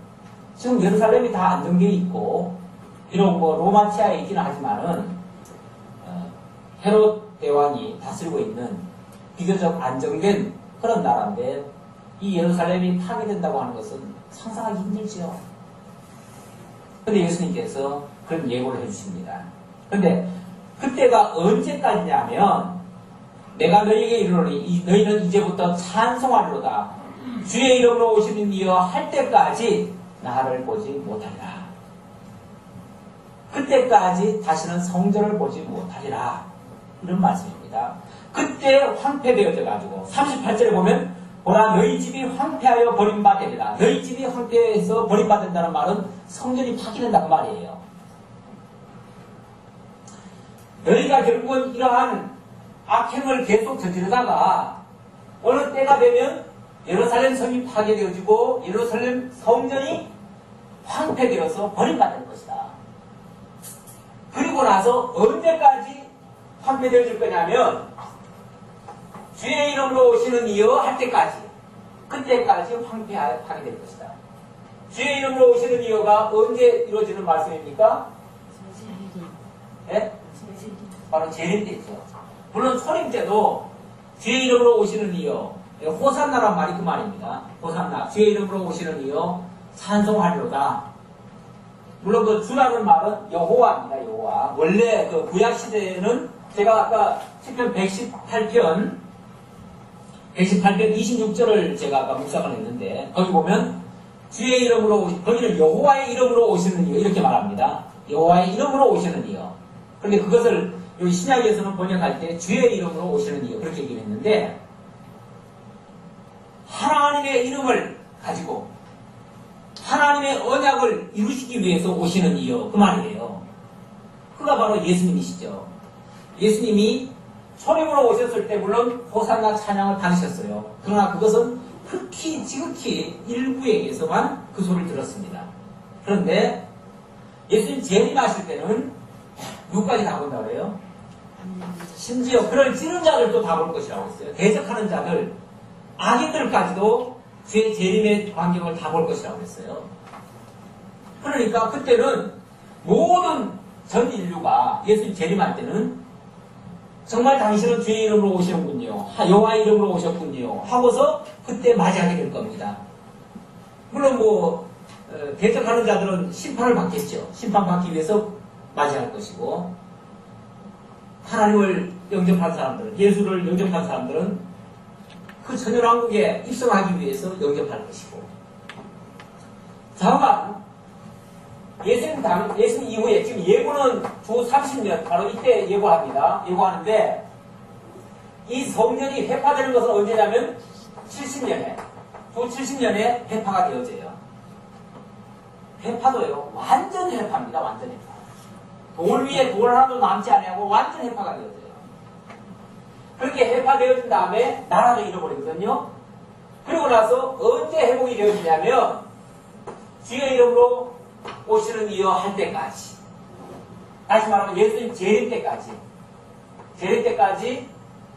지금 예루살렘이 다 안정되어 있고 비록 로마 치하에 있기는 하지만은 헤롯 대왕이 다스리고 있는 비교적 안정된 그런 나라인데 이 예루살렘이 파괴된다고 하는 것은 상상하기 힘들지요. 그런데 예수님께서 그런 예고를 해주십니다. 그런데 그때가 언제까지냐면 내가 너희에게 이르노니 너희는 이제부터 찬송하리로다. 주의 이름으로 오시는 이여 할 때까지 나를 보지 못하리라. 그때까지 다시는 성전을 보지 못하리라. 이런 말씀입니다. 그때 황폐되어져 가지고 38절에 보면 보라 너희 집이 황폐하여 버림받으리라. 너희 집이 황폐해서 버림받는다는 말은 성전이 파괴된다는 말이에요. 너희가 결국은 이러한 악행을 계속 저지르다가 어느 때가 되면 예루살렘 성이 파괴되어지고 예루살렘 성전이 황폐되어서 버림받을 것이다. 그리고 나서 언제까지 황폐되어질 거냐면 주의 이름으로 오시는 이여 할 때까지, 그때까지 황폐하게 될 것이다. 주의 이름으로 오시는 이여가 언제 이루어지는 말씀입니까? 네? 바로 재림 때죠. 물론 초림 때도 주의 이름으로 오시는 이여, 호산나란 말이 그 말입니다. 호산나, 주의 이름으로 오시는 이여 찬송하리로다. 물론 그 주라는 말은 여호와입니다. 여호와. 원래 그 구약 시대에는 제가 아까 시편 118편 26절을 제가 아까 묵상을 했는데 거기 보면 주의 이름으로 거기는 여호와의 이름으로 오시는 이여 이렇게 말합니다. 여호와의 이름으로 오시는 이여. 그런데 그것을 여기 신약에서는 번역할 때 주의 이름으로 오시는 이여 그렇게 얘기를 했는데 하나님의 이름을 가지고 하나님의 언약을 이루시기 위해서 오시는 이여 그 말이에요. 그가 바로 예수님이시죠. 예수님이 초림으로 오셨을 때 물론 호산나 찬양을 받으셨어요. 그러나 그것은 극히 지극히 일부에게서만 그 소리를 들었습니다. 그런데 예수님 재림하실 때는 누구까지 다 본다고 해요? 심지어 그를 찌른 자들도 다 볼 것이라고 했어요. 대적하는 자들, 악인들까지도 주의 재림의 광경을 다 볼 것이라고 했어요. 그러니까 그때는 모든 전 인류가 예수님 재림할 때는 정말 당신은 주의 이름으로 오셨군요. 여호와의 이름으로 오셨군요. 하고서 그때 맞이하게 될 겁니다. 물론 대적하는 자들은 심판을 받겠죠. 심판받기 위해서 맞이할 것이고 하나님을 영접한 사람들은 예수를 영접한 사람들은 그 천연왕국에 입성하기 위해서 영접할 것이고 다만 예수님 이후에 지금 예고는 주 30년 바로 이때 예고하는데 이 성전이 회파되는 것은 언제냐면 70년에 주 70년에 회파가 되어져요. 회파도요 완전 회파입니다. 완전 회파. 돌 위에 돌 하나도 남지 않고 완전 회파가 되어져요. 그렇게 회파되어진 다음에 나라도 잃어버리거든요. 그리고 나서 언제 회복이 되어지냐면 주의 이름으로 오시는 이여 할 때까지, 다시 말하면 예수님 재림 때까지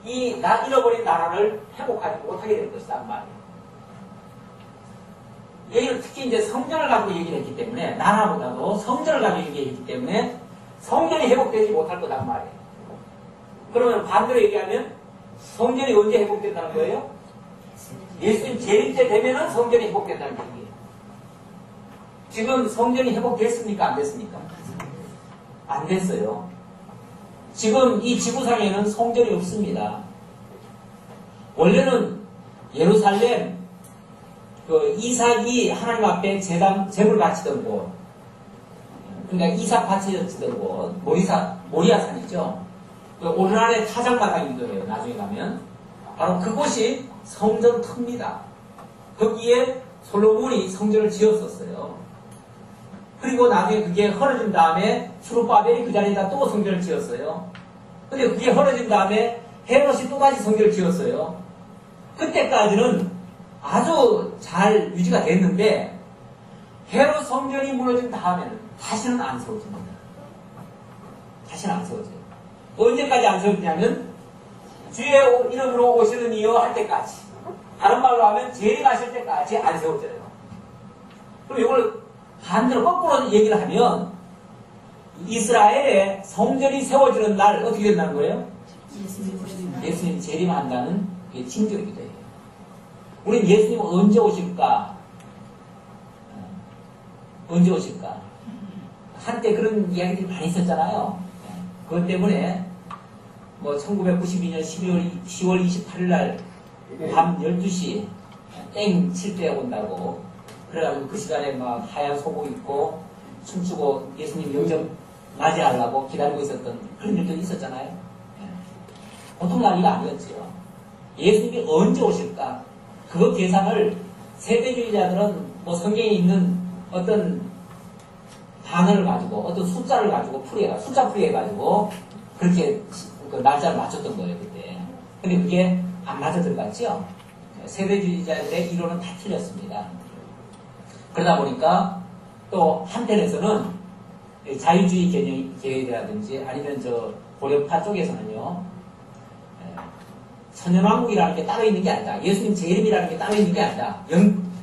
이 잃어버린 나라를 회복하지 못하게 될 것이다 말이에요. 여기는 특히 이제 성전을 가지고 얘기를 했기 때문에 나라보다도 성전을 가지고 얘기했기 때문에 성전이 회복되지 못할 거란 말이에요. 그러면 반대로 얘기하면 성전이 언제 회복된다는 거예요? 예수님 재림 때 되면은 성전이 회복된다는 얘기예요. 지금 성전이 회복됐습니까? 안 됐습니까? 안 됐어요. 지금 이 지구상에는 성전이 없습니다. 원래는 예루살렘 이삭이 하나님 앞에 제물 바치던 곳, 그러니까 이삭 바치던 곳, 모리아산이죠. 오르날의 타작마당이기도 해요. 나중에 가면 바로 그곳이 성전 터입니다. 거기에 솔로몬이 성전을 지었었어요. 그리고 나중에 그게 헐어진 다음에 수르바벨이 그 자리에다 또 성전을 지었어요. 근데 그게 헐어진 다음에 헤롯이 또다시 성전을 지었어요. 그때까지는 아주 잘 유지가 됐는데 헤롯 성전이 무너진 다음에는 다시는 안 세워집니다. 다시는 안 세워져요. 언제까지 안 세워지냐면 주의 이름으로 오시는 이여 할 때까지, 다른 말로 하면 재림하실 때까지 안 세워져요. 그럼 이걸 반대로 거꾸로 얘기를 하면 이스라엘의 성전이 세워지는 날 어떻게 된다는 거예요? 예수님 재림한다는 게 징조이기도 해요. 우린 예수님 언제 오실까? 언제 오실까? 한때 그런 이야기들이 많이 있었잖아요. 그것 때문에 뭐 1992년 10월 28일 날 밤 12시 땡 칠 때 온다고 그래가지고 그 시간에 막 하얀 속옷 입고 춤추고 예수님 영접 맞이하려고 기다리고 있었던 그런 일도 있었잖아요. 보통 난리가 아니었지요. 예수님이 언제 오실까? 그거 계산을 세대주의자들은 뭐 성경에 있는 어떤 단어를 가지고 어떤 숫자를 가지고 숫자 풀이해가지고 그렇게 그 날짜를 맞췄던 거예요 그때. 근데 그게 안 맞아 들어갔죠. 세대주의자들의 이론은 다 틀렸습니다. 그러다 보니까 또 한편에서는 자유주의 계획이라든지 아니면 저 고려파 쪽에서는요 천년왕국이라는 게 따로 있는 게 아니다. 예수님 재림이라는 게 따로 있는 게 아니다.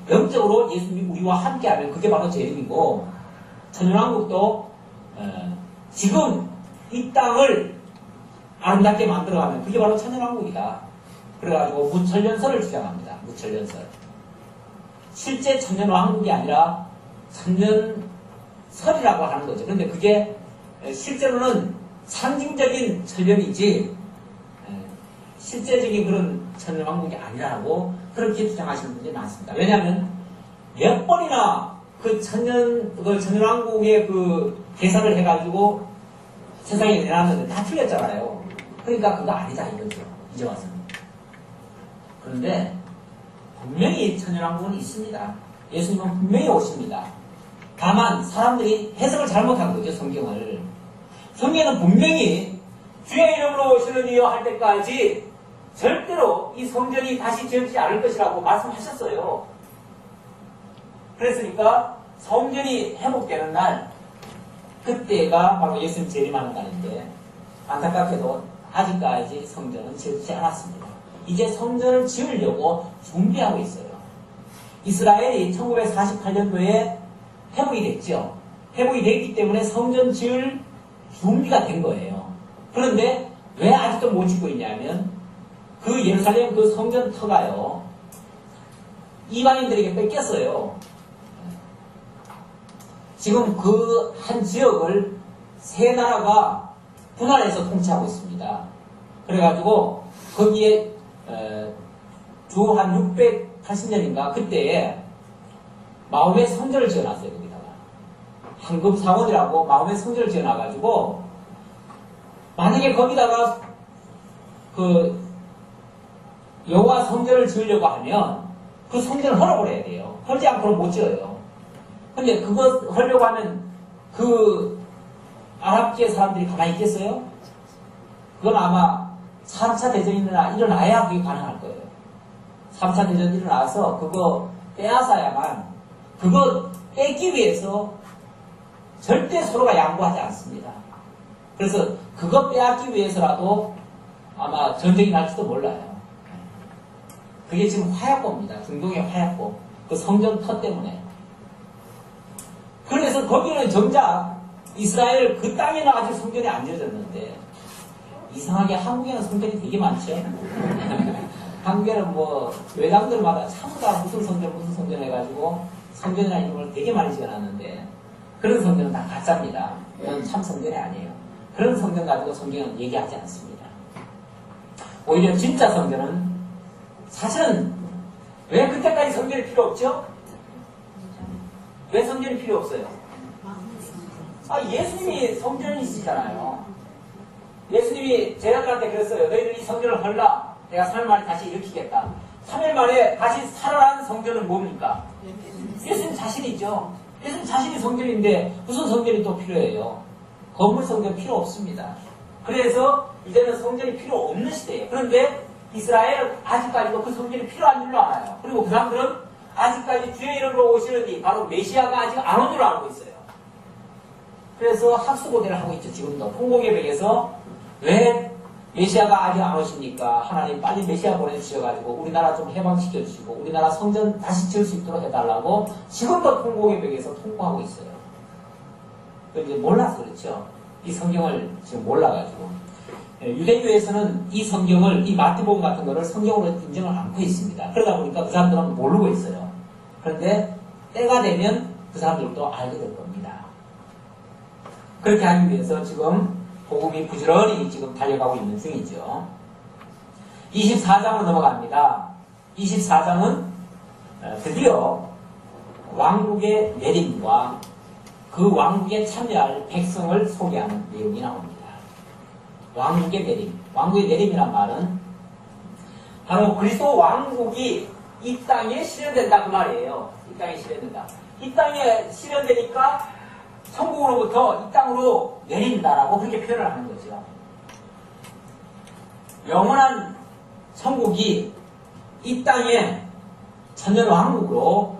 영적으로 예수님이 우리와 함께하면 그게 바로 재림이고 천년왕국도 지금 이 땅을 아름답게 만들어가면 그게 바로 천년왕국이다. 그래가지고 무천년설을 주장합니다. 무천년설. 실제 천년왕국이 아니라 천년설이라고 하는 거죠. 그런데 그게 실제로는 상징적인 천년이지 실제적인 그런 천년왕국이 아니라고 그렇게 주장하시는 분들이 많습니다. 왜냐하면 몇 번이나 그 천년왕국의 그 계산을 해가지고 세상에 내놨는데 다 틀렸잖아요. 그러니까 그거 아니다 이거죠. 이제 와서는. 그런데 분명히 천년왕국은 있습니다. 예수님은 분명히 오십니다. 다만 사람들이 해석을 잘못한 거죠. 성경을. 성경은 분명히 주의 이름으로 오시는 이여 할 때까지 절대로 이 성전이 다시 지어지지 않을 것이라고 말씀하셨어요. 그랬으니까 성전이 회복되는 날 그때가 바로 예수님 재림하는 날인데 안타깝게도 아직까지 성전은 지어지지 않았습니다. 이제 성전을 지으려고 준비하고 있어요. 이스라엘이 1948년도에 회복이 됐죠. 회복이 됐기 때문에 성전 지을 준비가 된 거예요. 그런데 왜 아직도 못 짓고 있냐면 그 예루살렘 그 성전 터가요. 이방인들에게 뺏겼어요. 지금 그 한 지역을 세 나라가 분할해서 통치하고 있습니다. 그래가지고 거기에 주 한 680년인가 그때에 마음의 성전을 지어놨어요. 거기다가 황금사원이라고 마음의 성전을 지어놔가지고 만약에 거기다가 그 여호와 성전을 지으려고 하면 그 성전을 허락을 해야 돼요. 헐지 않고는 못 지어요. 근데 그거 하려고 하면 그 아랍계 사람들이 가만히 있겠어요? 그건 아마 3차 대전이 일어나야 그게 가능할 거예요. 3차 대전이 일어나서 그거 빼앗아야만 그거 뺏기 위해서 절대 서로가 양보하지 않습니다. 그래서 그거 빼앗기 위해서라도 아마 전쟁이 날지도 몰라요. 그게 지금 화약고입니다. 중동의 화약고. 그 성전 터 때문에. 그래서 거기는 정작 이스라엘 그 땅에는 아직 성전이 안 지어졌는데 이상하게 한국에는 성전이 되게 많죠. 한국에는 뭐 외당들마다 전부 다 무슨 성전 해가지고 성전이라는 이름을 되게 많이 지어놨는데 그런 성전은 다 가짜입니다. 그건 참 성전이 아니에요. 그런 성전 가지고 성경은 얘기하지 않습니다. 오히려 진짜 성전은 사실은 왜 그때까지 성전이 필요 없죠? 왜 성전이 필요 없어요? 예수님이 성전이시잖아요. 예수님이 제자들한테 그랬어요. 너희들 이 성전을 헐라. 내가 3일 만에 다시 일으키겠다. 3일 만에 다시 살아난 성전은 뭡니까? 예수님 자신이죠. 예수님 자신이 성전인데 무슨 성전이 또 필요해요? 건물 성전 필요 없습니다. 그래서 이제는 성전이 필요 없는 시대예요. 그런데 이스라엘은 아직까지도 그 성전이 필요한 줄로 알아요. 그리고 그 사람들은 아직까지 주의 이름으로 오시는 이 바로 메시아가 아직 안 온 줄로 알고 있어요. 그래서 학수고대를 하고 있죠. 지금도 통곡예배에서 왜 메시아가 아직 안 오십니까? 하나님 빨리 메시아 보내주셔가지고 우리나라 좀 해방시켜주시고 우리나라 성전 다시 지을 수 있도록 해달라고 지금도 통곡예배에서 통곡하고 있어요. 이제 몰라서 그렇죠. 이 성경을 지금 몰라가지고. 유대교에서는 이 성경을, 이 마태복음 같은 거를 성경으로 인정을 않고 있습니다. 그러다 보니까 그 사람들은 모르고 있어요. 그런데 때가 되면 그 사람들도 알게 될 겁니다. 그렇게 하기 위해서 지금 복음이 부지런히 지금 달려가고 있는 중이죠. 24장으로 넘어갑니다. 24장은 드디어 왕국의 내림과 그 왕국에 참여할 백성을 소개하는 내용이 나옵니다. 왕국의 내림. 왕국의 내림이란 말은 바로 그리스도 왕국이 이 땅에 실현된다 그 말이에요. 이 땅에 실현된다. 이 땅에 실현되니까 천국으로부터 이 땅으로 내린다라고 그렇게 표현을 하는 거죠. 영원한 천국이 이 땅에 천년왕국으로,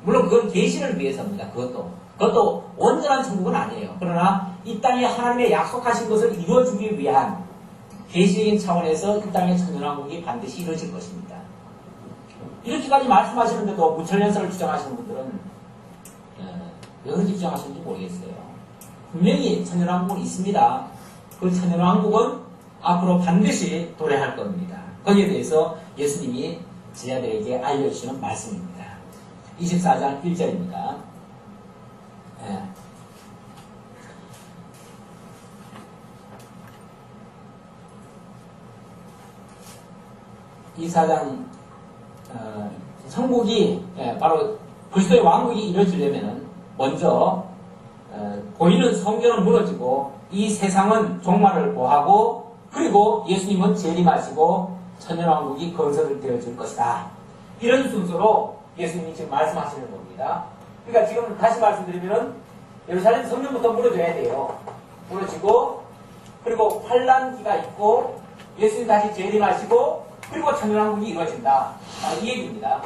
물론 그건 계시를 위해서입니다. 그것도 온전한 천국은 아니에요. 그러나 이 땅에 하나님의 약속하신 것을 이루어주기 위한 계시적인 차원에서 이 땅의 천년왕국이 반드시 이루어질 것입니다. 이렇게까지 말씀하시는데도 무천년설을 주장하시는 분들은 왜 그렇게 주장하시는지 모르겠어요. 분명히 천년왕국은 있습니다. 그 천년왕국은 앞으로 반드시 도래할 겁니다. 거기에 대해서 예수님이 제자들에게 알려주시는 말씀입니다. 24장 1절입니다. 24장 천국이 바로 그리스도의 왕국이 이루어지려면 먼저 보이는 성전은 무너지고 이 세상은 종말을 보하고 그리고 예수님은 재림하시고 천년왕국이 건설되어질 것이다. 이런 순서로 예수님이 지금 말씀하시는 겁니다. 그러니까 지금 다시 말씀드리면은 예루살렘 성전부터 무너져야 돼요. 무너지고 그리고 환란기가 있고 예수님 다시 재림하시고 그리고 천년왕국이 이루어진다. 이 얘기입니다.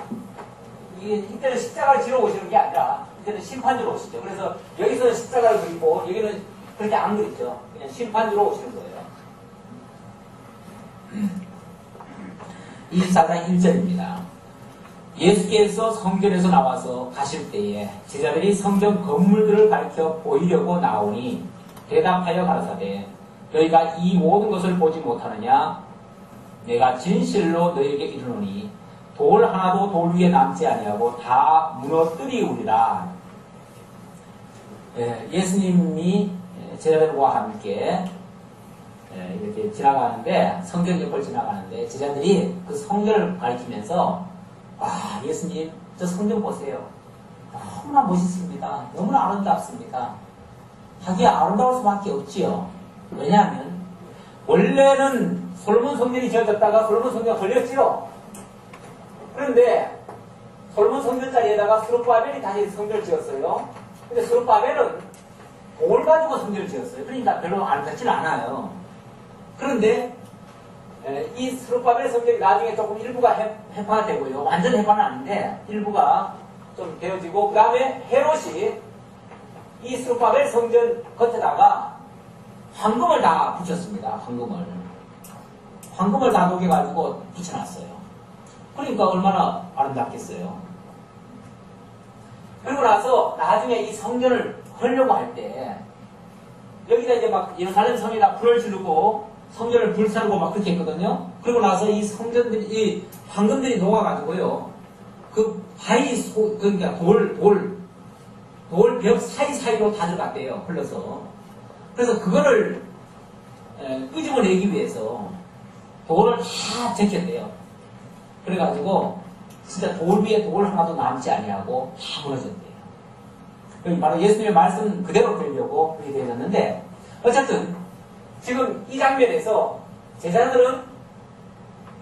이때는 십자가를 지러 오시는 게 아니라 이때는 심판주로 오시죠. 그래서 여기서 십자가를 그리고 여기는 그렇게 안 그리죠. 그냥 심판주로 오시는 거예요. 24장 1절입니다. 예수께서 성전에서 나와서 가실 때에 제자들이 성전 건물들을 가리켜 보이려고 나오니 대답하여 가라사대 너희가 이 모든 것을 보지 못하느냐? 내가 진실로 너희에게 이르노니 돌 하나도 돌 위에 남지 아니하고 다 무너뜨리우리라. 예수님이 제자들과 함께 이렇게 지나가는데 성전 옆을 지나가는데 제자들이 그 성전을 가리키면서 와 예수님 저 성전 보세요. 너무나 멋있습니다. 너무나 아름답습니다. 하기에 아름다울 수밖에 없지요. 왜냐하면 원래는 솔로몬 성전이 지어졌다가 솔로몬 성전이 걸렸지요. 그런데 솔로몬 성전 자리에다가 스룹바벨이 다시 성전을 지었어요. 근데 스룹바벨은 돌 가지고 성전을 지었어요. 그러니까 별로 아름답지는 않아요. 그런데 이 스룹바벨 성전이 나중에 조금 일부가 해파가 되고요. 완전 해파는 아닌데 일부가 좀 되어지고 그 다음에 헤롯이 이 스룹바벨 성전 겉에다가 황금을 다 붙였습니다. 황금을 다 녹여가지고 붙여놨어요. 그러니까 얼마나 아름답겠어요. 그리고 나서 나중에 이 성전을 하려고 할 때 여기다 이제 막 예루살렘 성에다 불을 지르고 성전을 불사르고 막 그렇게 했거든요. 그리고 나서 이 성전들이, 이 황금들이 녹아가지고요. 그 그러니까 돌벽 사이사이로 다 들어갔대요. 흘러서. 그래서 그거를 끄집어내기 위해서 돌을 다 제꼈대요. 그래가지고 진짜 돌 위에 돌 하나도 남지 아니하고 다 무너졌대요. 바로 예수님의 말씀 그대로 들으려고 그렇게 되어졌는데 어쨌든 지금 이 장면에서 제자들은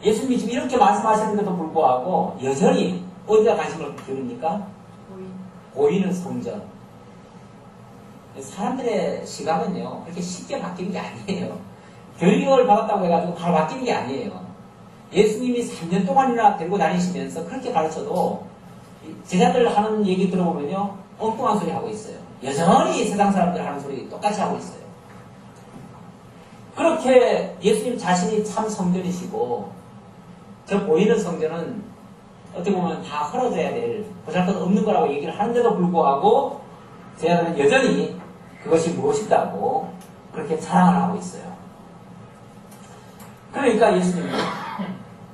예수님이 지금 이렇게 말씀하시는데도 불구하고 여전히 어디다 관심을 기울입니까? 보이는 성전. 사람들의 시각은요 그렇게 쉽게 바뀌는 게 아니에요. 교육을 받았다고 해가지고 바로 바뀌는 게 아니에요. 예수님이 3년 동안이나 들고 다니시면서 그렇게 가르쳐도 제자들 하는 얘기 들어보면요 엉뚱한 소리 하고 있어요. 여전히 세상 사람들 하는 소리 똑같이 하고 있어요. 그렇게 예수님 자신이 참 성전이시고 저 보이는 성전은 어떻게 보면 다 헐어져야 될 보잘것없는 거라고 얘기를 하는데도 불구하고 제자들은 여전히 그것이 무엇이다고 그렇게 자랑을 하고 있어요. 그러니까 예수님은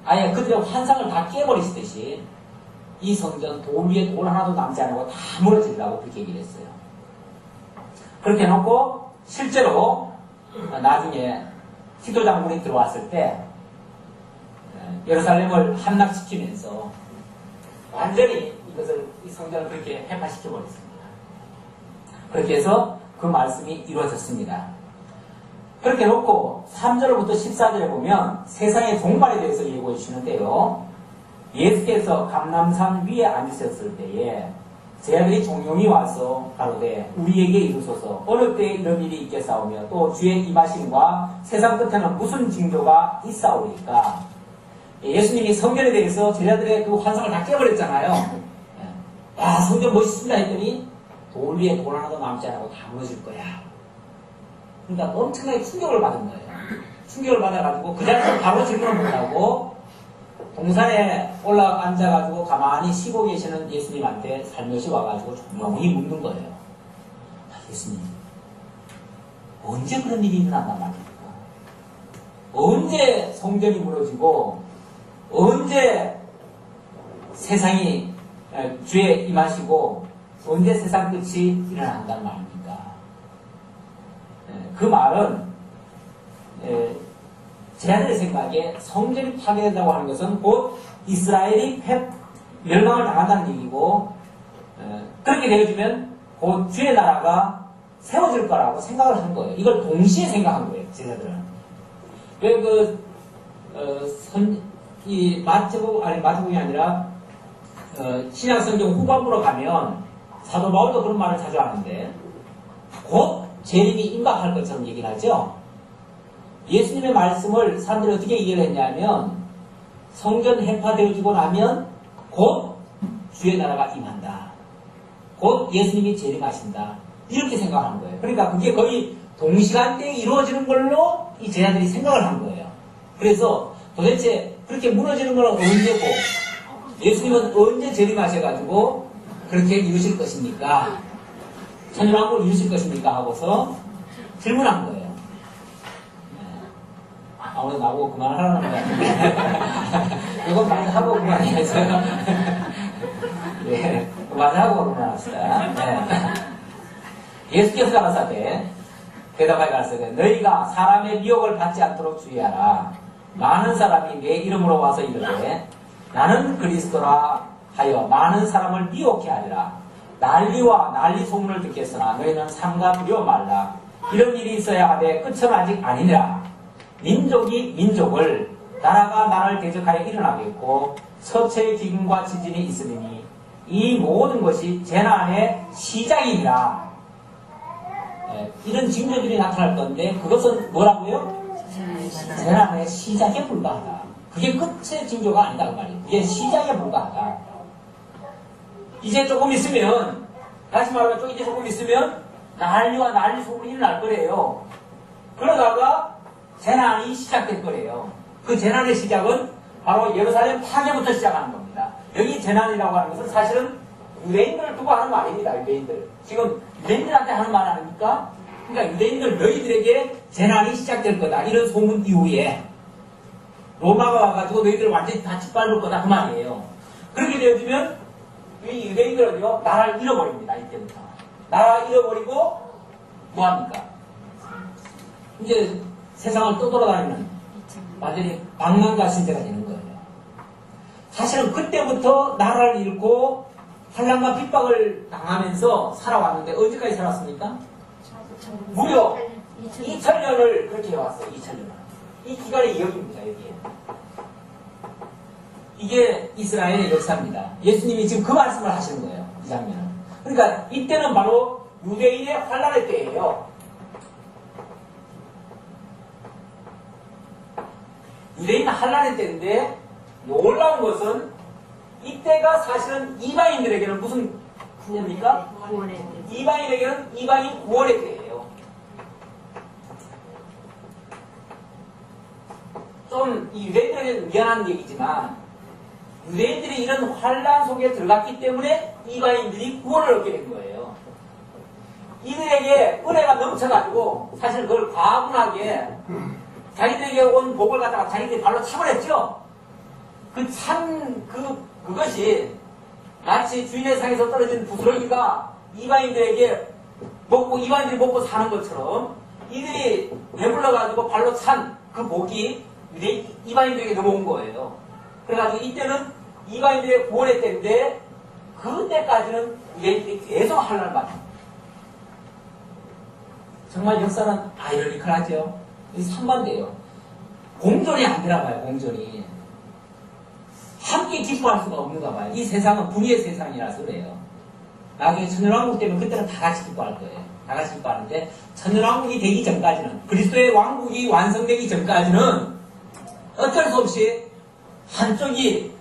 아예 그들의 환상을 다 깨버리시듯이 이 성전 돌 위에 돌 하나도 남지 않고 다 무너지려고 그렇게 얘기를 했어요. 그렇게 해놓고 실제로 나중에 티도 장군이 들어왔을 때 예루살렘을 함락시키면서 완전히 이 성전을 그렇게 해파시켜버렸습니다. 그렇게 해서 그 말씀이 이루어졌습니다. 그렇게 놓고 3절부터 14절에 보면 세상의 종말에 대해서 예고해 주시는데요. 예수께서 감람산 위에 앉으셨을 때에 제자들이 종용이 와서 가로되 우리에게 이루소서 어느 때에 이런 일이 있겠사오며 또 주의 임하심과 세상 끝에는 무슨 징조가 있사오리까. 예수님이 성전에 대해서 제자들의 그 환상을 다 깨버렸잖아요. 아, 성전 멋있습니다 했더니 돌 위에 돌 하나도 남지 않고 다 무너질 거야. 그러니까 엄청나게 충격을 받은 거예요. 충격을 받아가지고 그 자리에서 바로 질문을 못하고 동산에 올라 앉아가지고 가만히 쉬고 계시는 예수님한테 살며시 와가지고 조용히 묻는 거예요. 예수님, 언제 그런 일이 일어난단 말입니까? 언제 성전이 무너지고 언제 세상이 주에 임하시고 언제 세상 끝이 일어난단 말입니까? 그 말은 제자들의 생각에 성전이 파괴된다고 하는 것은 곧 이스라엘이 멸망을 당한다는 얘기고 그렇게 되어지면 곧 주의 나라가 세워질 거라고 생각을 한 거예요. 이걸 동시에 생각한 거예요. 제자들은. 왜 마태복음이 아니라 신약성경 후반부로 가면 사도 바울도 그런 말을 자주 하는데 곧 재림이 임박할 것처럼 얘기를 하죠. 예수님의 말씀을 사람들이 어떻게 이해를 했냐면 성전 해파되어지고 나면 곧 주의 나라가 임한다. 곧 예수님이 재림하신다. 이렇게 생각하는 거예요. 그러니까 그게 거의 동시간대에 이루어지는 걸로 이 제자들이 생각을 한 거예요. 그래서 도대체 그렇게 무너지는 건 언제고 예수님은 언제 재림하셔가지고 그렇게 이루실 것입니까? 천년왕국을 이루실 것입니까? 하고서 질문한 거예요. 오늘 나보고 그만하라는 거 같은데 이건 많이 하고 그만해야죠. 예, 많이 하고 그만합시다. 네. 예수께서 가라사대 대답하여 가라사대 너희가 사람의 미혹을 받지 않도록 주의하라. 많은 사람이 내 이름으로 와서 이르되 나는 그리스도라 하여 많은 사람을 미혹해 하리라. 난리와 난리 소문을 듣겠으나 너희는 삼가 두려워 말라. 이런 일이 있어야 하되 끝은 아직 아니니라. 민족이 민족을 나라가 나라를 대적하여 일어나겠고 서체의 기근과 지진이 있으리니 이 모든 것이 재난의 시작이니라. 이런 징조들이 나타날 건데 그것은 뭐라고요? 재난의 시작에 불과하다. 그게 끝의 징조가 아니다 그 말이에요. 그게 시작에 불과하다. 이제 조금 있으면 다시 말하면 이제 조금 있으면 난리와 난리 소문이 날 거래요. 그러다가 재난이 시작될 거래요. 그 재난의 시작은 바로 예루살렘 파괴부터 시작하는 겁니다. 여기 재난이라고 하는 것은 사실은 유대인들을 두고 하는 말입니다. 유대인들. 지금 유대인들한테 하는 말 아닙니까? 그러니까 유대인들 너희들에게 재난이 시작될 거다. 이런 소문 이후에 로마가 와가지고 너희들을 완전히 다 짓밟을 거다. 그 말이에요. 그렇게 되어지면 이 유대인들은요 나라를 잃어버립니다. 이때부터. 나라를 잃어버리고 뭐합니까? 이제 세상을 떠돌아다니는 완전히 방랑자 신세가 되는 거예요. 사실은 그때부터 나라를 잃고 환난과 핍박을 당하면서 살아왔는데 언제까지 살았습니까? 무려 2000년을 그렇게 해왔어요. 2000년을. 이 기간의 여기입니다. 여기에. 이게 이스라엘의 역사입니다. 예수님이 지금 그 말씀을 하시는 거예요. 이 장면은. 그러니까 이때는 바로 유대인의 환난의 때예요. 유대인은 환난의 때인데 놀라운 것은 이때가 사실은 이방인들에게는 무슨 구원입니까? 이방인에게는 이방인 구원의 때예요. 좀 유대인들에게는 미안한 얘기지만 유대인들이 이런 환난 속에 들어갔기 때문에 이방인들이 구원을 얻게 된 거예요. 이들에게 은혜가 넘쳐가지고 사실 그걸 과분하게 자기들에게 온 복을 갖다가 자기들이 발로 차버렸죠. 그것이 마치 주인의 상에서 떨어진 부스러기가 이방인들에게 이방인들이 먹고 사는 것처럼 이들이 배불러가지고 발로 찬 그 복이 이방인들에게 넘어온 거예요. 그래가지고 이때는 이방인들의 구원의 때인데 그때까지는 유대인들이 계속 환란을 받아요. 정말 역사는 아이러니컬하죠. 이 선반대예요. 공존이 안 되나 봐요. 공존이. 함께 기뻐할 수가 없는가 봐요. 이 세상은 불의의 세상이라서 그래요. 나중에 천년왕국 때문에 그때는 다 같이 기뻐할 거예요. 다 같이 기뻐하는데 천년왕국이 되기 전까지는 그리스도의 왕국이 완성되기 전까지는 어쩔 수 없이 한쪽이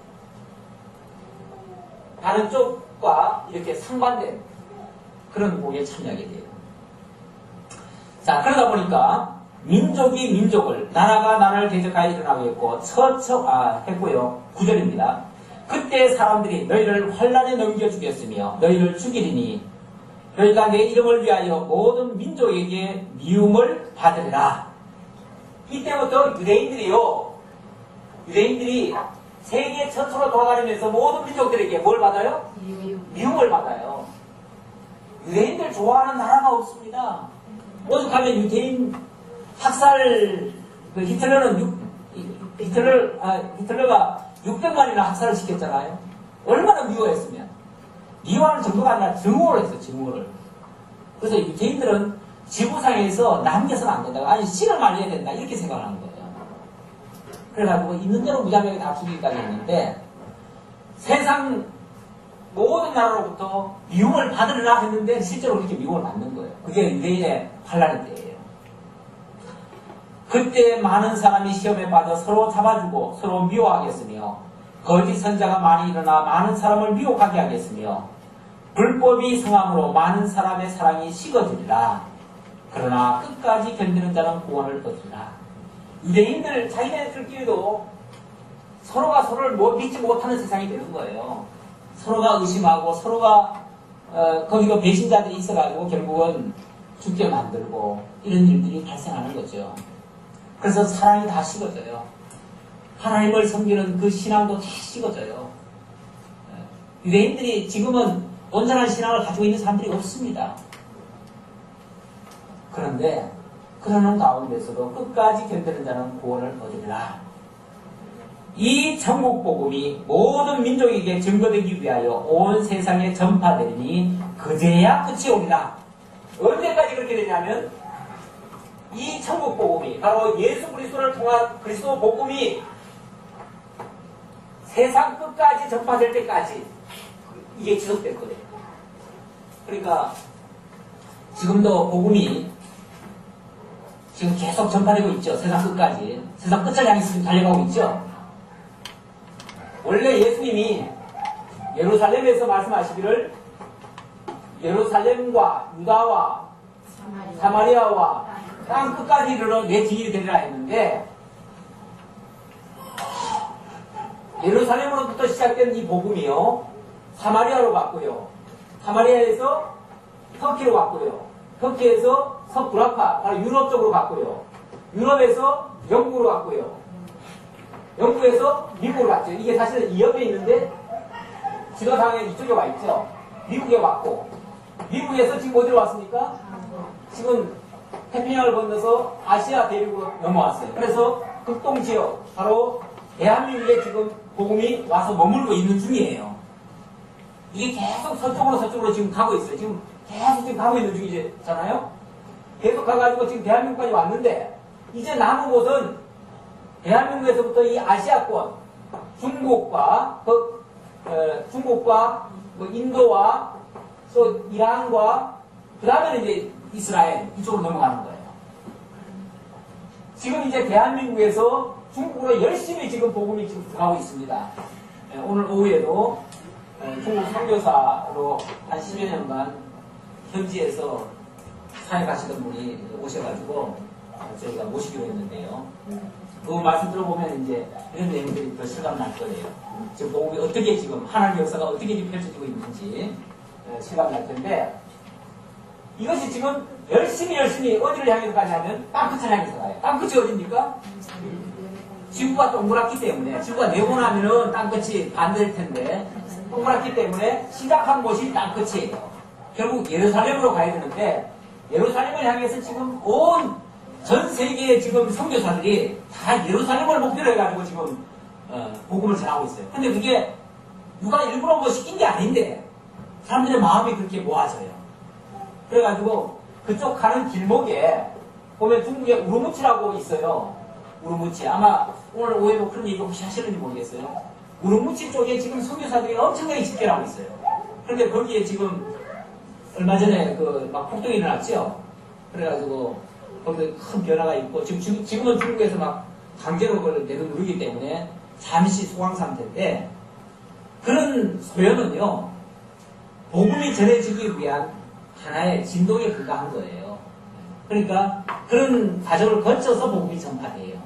다른 쪽과 이렇게 상반된 그런 복에 참여하게 돼요. 자, 그러다 보니까 민족이 민족을, 나라가 나라를 대적하여 일어나고 있고 했고요. 9절입니다. 그때 사람들이 너희를 환란에 넘겨 죽였으며 너희를 죽이리니 너희가 내 이름을 위하여 모든 민족에게 미움을 받으리라. 이때부터 유대인들이 세계 전체로 돌아다니면서 모든 민족들에게 뭘 받아요? 미움을 받아요. 유대인들 좋아하는 나라가 없습니다. 오죽하면 유대인 학살, 히틀러가 600만이나 학살을 시켰잖아요. 얼마나 미워했으면. 미워하는 정도가 아니라 증오를 했어요, 증오를. 그래서 유대인들은 지구상에서 남겨서는 안 된다. 아니, 씨를 말려야 된다. 이렇게 생각하는 거예요. 그래가지고 있는 대로 무자비하게 다 죽이기까지 했는데, 세상 모든 나라로부터 미움을 받으려나 했는데, 실제로 그렇게 미움을 받는 거예요. 그게 유대인의 환란의 때예요. 그때 많은 사람이 시험에 빠져 서로 잡아주고 서로 미워하겠으며 거짓 선자가 많이 일어나 많은 사람을 미혹하게 하겠으며 불법이 성함으로 많은 사람의 사랑이 식어지리라. 그러나 끝까지 견디는 자는 구원을 얻으리라. 유대인들 자기네들끼리도 서로가 서로를 믿지 못하는 세상이 되는 거예요. 서로가 의심하고 서로가 거기가 배신자들이 있어가지고 결국은 죽게 만들고 이런 일들이 발생하는 거죠. 그래서 사랑이 다 식어져요. 하나님을 섬기는 그 신앙도 다 식어져요. 유대인들이 지금은 온전한 신앙을 가지고 있는 사람들이 없습니다. 그런데 그러는 가운데서도 끝까지 견디는 자는 구원을 얻으리라. 이 천국 복음이 모든 민족에게 증거되기 위하여 온 세상에 전파되리니 그제야 끝이 오리라. 언제까지 그렇게 되냐면 이 천국 복음이 바로 예수 그리스도를 통한 그리스도 복음이 세상 끝까지 전파될 때까지 이게 지속될 거예요. 그러니까 지금도 복음이 지금 계속 전파되고 있죠. 세상 끝까지. 세상 끝을 향해 지금 달려가고 있죠. 원래 예수님이 예루살렘에서 말씀하시기를 예루살렘과 유다와 사마리아와 땅 끝까지 이르러 내 증인이 되리라 했는데 예루살렘으로부터 시작된 이 복음이요 사마리아로 갔고요. 사마리아에서 터키로 갔고요. 터키에서 서브라파 바로 유럽 쪽으로 갔고요. 유럽에서 영국으로 갔고요. 영국에서 미국으로 갔죠. 이게 사실은 이 옆에 있는데 지도상에 이쪽에 와 있죠. 미국에 왔고 미국에서 지금 어디로 왔습니까? 지금 태평양을 건너서 아시아 대륙으로 넘어왔어요. 그래서 극동 지역, 바로 대한민국에 지금 복음이 와서 머물고 있는 중이에요. 이게 계속 서쪽으로 지금 가고 있어요. 지금 계속 지금 가고 있는 중이잖아요. 계속 가가지고 지금 대한민국까지 왔는데 이제 남은 곳은 대한민국에서부터 이 아시아권, 중국과 인도와 또 이란과 그 다음에는 이제 이스라엘 이쪽으로 넘어가는 거예요. 지금 이제 대한민국에서 중국으로 열심히 지금 복음이 지금 들어가고 있습니다. 오늘 오후에도 중국 선교사로 한 10여 년간 현지에서 사역하시던 분이 오셔가지고 저희가 모시기로 했는데요. 그 말씀 들어보면 이제 이런 내용들이 더 실감 날 거예요. 지금 복음이 어떻게 지금 하나님의 역사가 어떻게 지금 펼쳐지고 있는지 실감 날 텐데 이것이 지금 열심히 어디를 향해서 가냐면 땅끝을 향해서 가요. 땅끝이 어디입니까? 지구가 동그랗기 때문에, 지구가 네모나면은 땅끝이 반대일 텐데 동그랗기 때문에 시작한 곳이 땅끝이에요. 결국 예루살렘으로 가야 되는데 예루살렘을 향해서 지금 온 전 세계의 지금 선교사들이 다 예루살렘을 목표로 해가지고 지금 복음을 전하고 있어요. 근데 그게 누가 일부러 뭐 시킨 게 아닌데 사람들의 마음이 그렇게 모아져요. 그래가지고 그쪽 가는 길목에 보면 중국에 우르무치라고 있어요. 우르무치. 아마 오늘 오후에도 그런 얘기 혹시 하시는지 모르겠어요. 우르무치 쪽에 지금 선교사들이 엄청나게 집계를 하고 있어요. 그런데 거기에 지금 얼마 전에 막 폭동이 일어났죠. 그래가지고 거기서 큰 변화가 있고 지금은 중국에서 막 강제로 그걸 내려누르기 때문에 잠시 소강 상태인데 그런 소연은요 복음이 전해지기 위한 하나의 진동에 불과한 거예요. 그러니까 그런 과정을 거쳐서 복음이 전파돼요.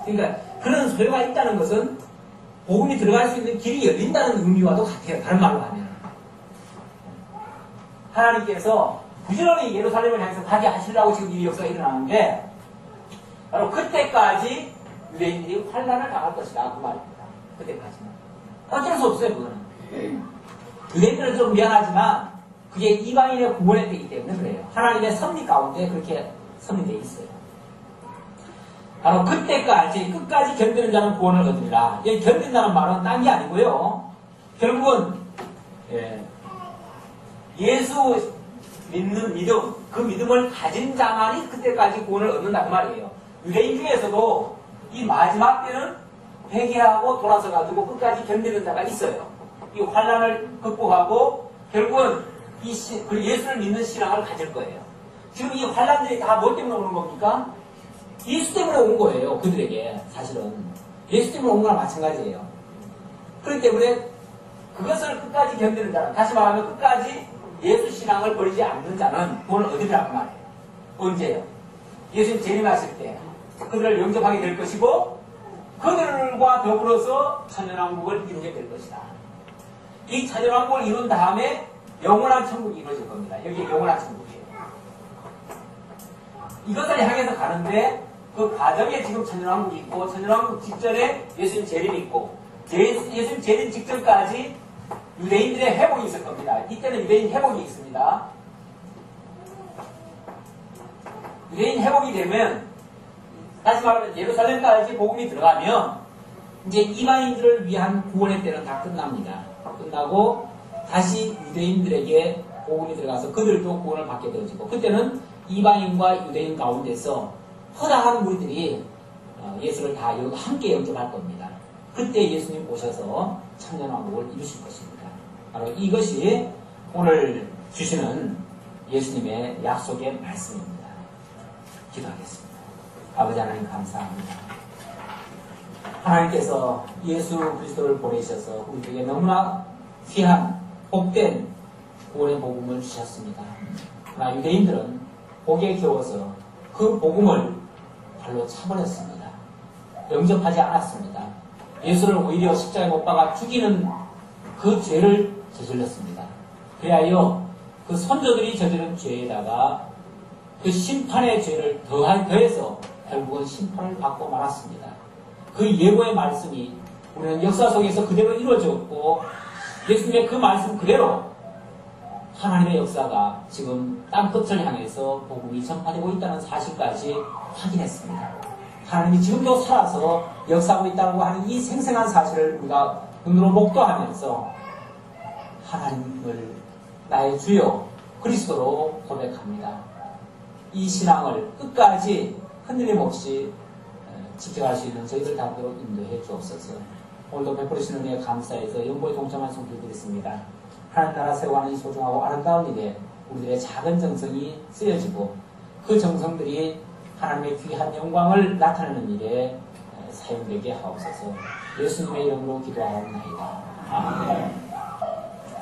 그러니까 그런 소요가 있다는 것은 복음이 들어갈 수 있는 길이 열린다는 의미와도 같아요. 다른 말로 하면 하나님께서 부지런히 예루살렘을 향해서 가게 하시려고 지금 이 역사가 일어나는데 바로 그때까지 유대인들이 환난을 당할 것이다 그 말입니다. 그때까지는 어쩔 수 없어요. 그거는 유대인들은 좀 미안하지만 그게 이방인의 구원의 때이기 때문에 그래요. 하나님의 섭리 가운데 그렇게 섭리되어 있어요. 바로 그때까지 끝까지 견디는 자는 구원을 얻으리라. 여기 견딘다는 말은 딴 게 아니고요. 결국은 예수 믿는 믿음, 그 믿음을 가진 자만이 그때까지 구원을 얻는다 그 말이에요. 유대인 중에서도 이 마지막 때는 회개하고 돌아서 가지고 끝까지 견디는 자가 있어요. 이 환난을 극복하고 결국은 그 예수를 믿는 신앙을 가질 거예요. 지금 이 환난들이 다 뭐 때문에 오는 겁니까? 예수 때문에 온 거예요. 그들에게 사실은 예수 때문에 온 거랑 마찬가지예요. 그렇기 때문에 그것을 끝까지 견디는 자는, 다시 말하면 끝까지 예수 신앙을 버리지 않는 자는 구원을 얻으리라고 말해요. 언제요? 예수님 재림하실 때 그들을 영접하게 될 것이고 그들과 더불어서 천연왕국을 이루게 될 것이다. 이 천연왕국을 이룬 다음에 영원한 천국이 이루어질 겁니다. 여기 영원한 천국이에요. 이것을 향해서 가는데 그 과정에 지금 천연왕국이 있고 천연왕국 직전에 예수님 재림이 있고 예수님 재림 직전까지 유대인들의 회복이 있을 겁니다. 이때는 유대인 회복이 있습니다. 유대인 회복이 되면 다시 말하면 예루살렘까지 복음이 들어가면 이제 이방인들을 위한 구원의 때는 다 끝납니다. 끝나고 다시 유대인들에게 복음이 들어가서 그들도 구원을 받게 되어지고 그때는 이방인과 유대인 가운데서 허다한 무리들이 예수를 다 함께 영접할 겁니다. 그때 예수님 오셔서 천년왕국을 이루실 것입니다. 바로 이것이 오늘 주시는 예수님의 약속의 말씀입니다. 기도하겠습니다. 아버지 하나님 감사합니다. 하나님께서 예수 그리스도를 보내셔서 우리에게 너무나 귀한 복된 구원의 복음을 주셨습니다. 그러나 유대인들은 복에 겨워서 그 복음을 발로 차버렸습니다. 영접하지 않았습니다. 예수를 오히려 십자가에 못 박아 죽이는 그 죄를 저질렀습니다. 그리하여 그 선조들이 저지른 죄에다가 그 심판의 죄를 더해서 결국은 심판을 받고 말았습니다. 그 예고의 말씀이 우리는 역사 속에서 그대로 이루어졌고 예수님의 그 말씀 그대로 하나님의 역사가 지금 땅끝을 향해서 복음이 전파되고 있다는 사실까지 확인했습니다. 하나님이 지금도 살아서 역사하고 있다고 하는 이 생생한 사실을 우리가 눈으로 목도하면서 하나님을 나의 주요 그리스도로 고백합니다. 이 신앙을 끝까지 흔들림 없이 지켜갈 수 있는 저희들 다도록 인도해 주옵소서. 오늘도 베풀으시는 은혜에 감사해서 연보에 동참한 손길 드렸습니다. 하나님 나라 세워가는 이 소중하고 아름다운 일에 우리들의 작은 정성이 쓰여지고 그 정성들이 하나님의 귀한 영광을 나타내는 일에 사용되게 하옵소서. 예수님의 이름으로 기도하옵나이다. 아멘.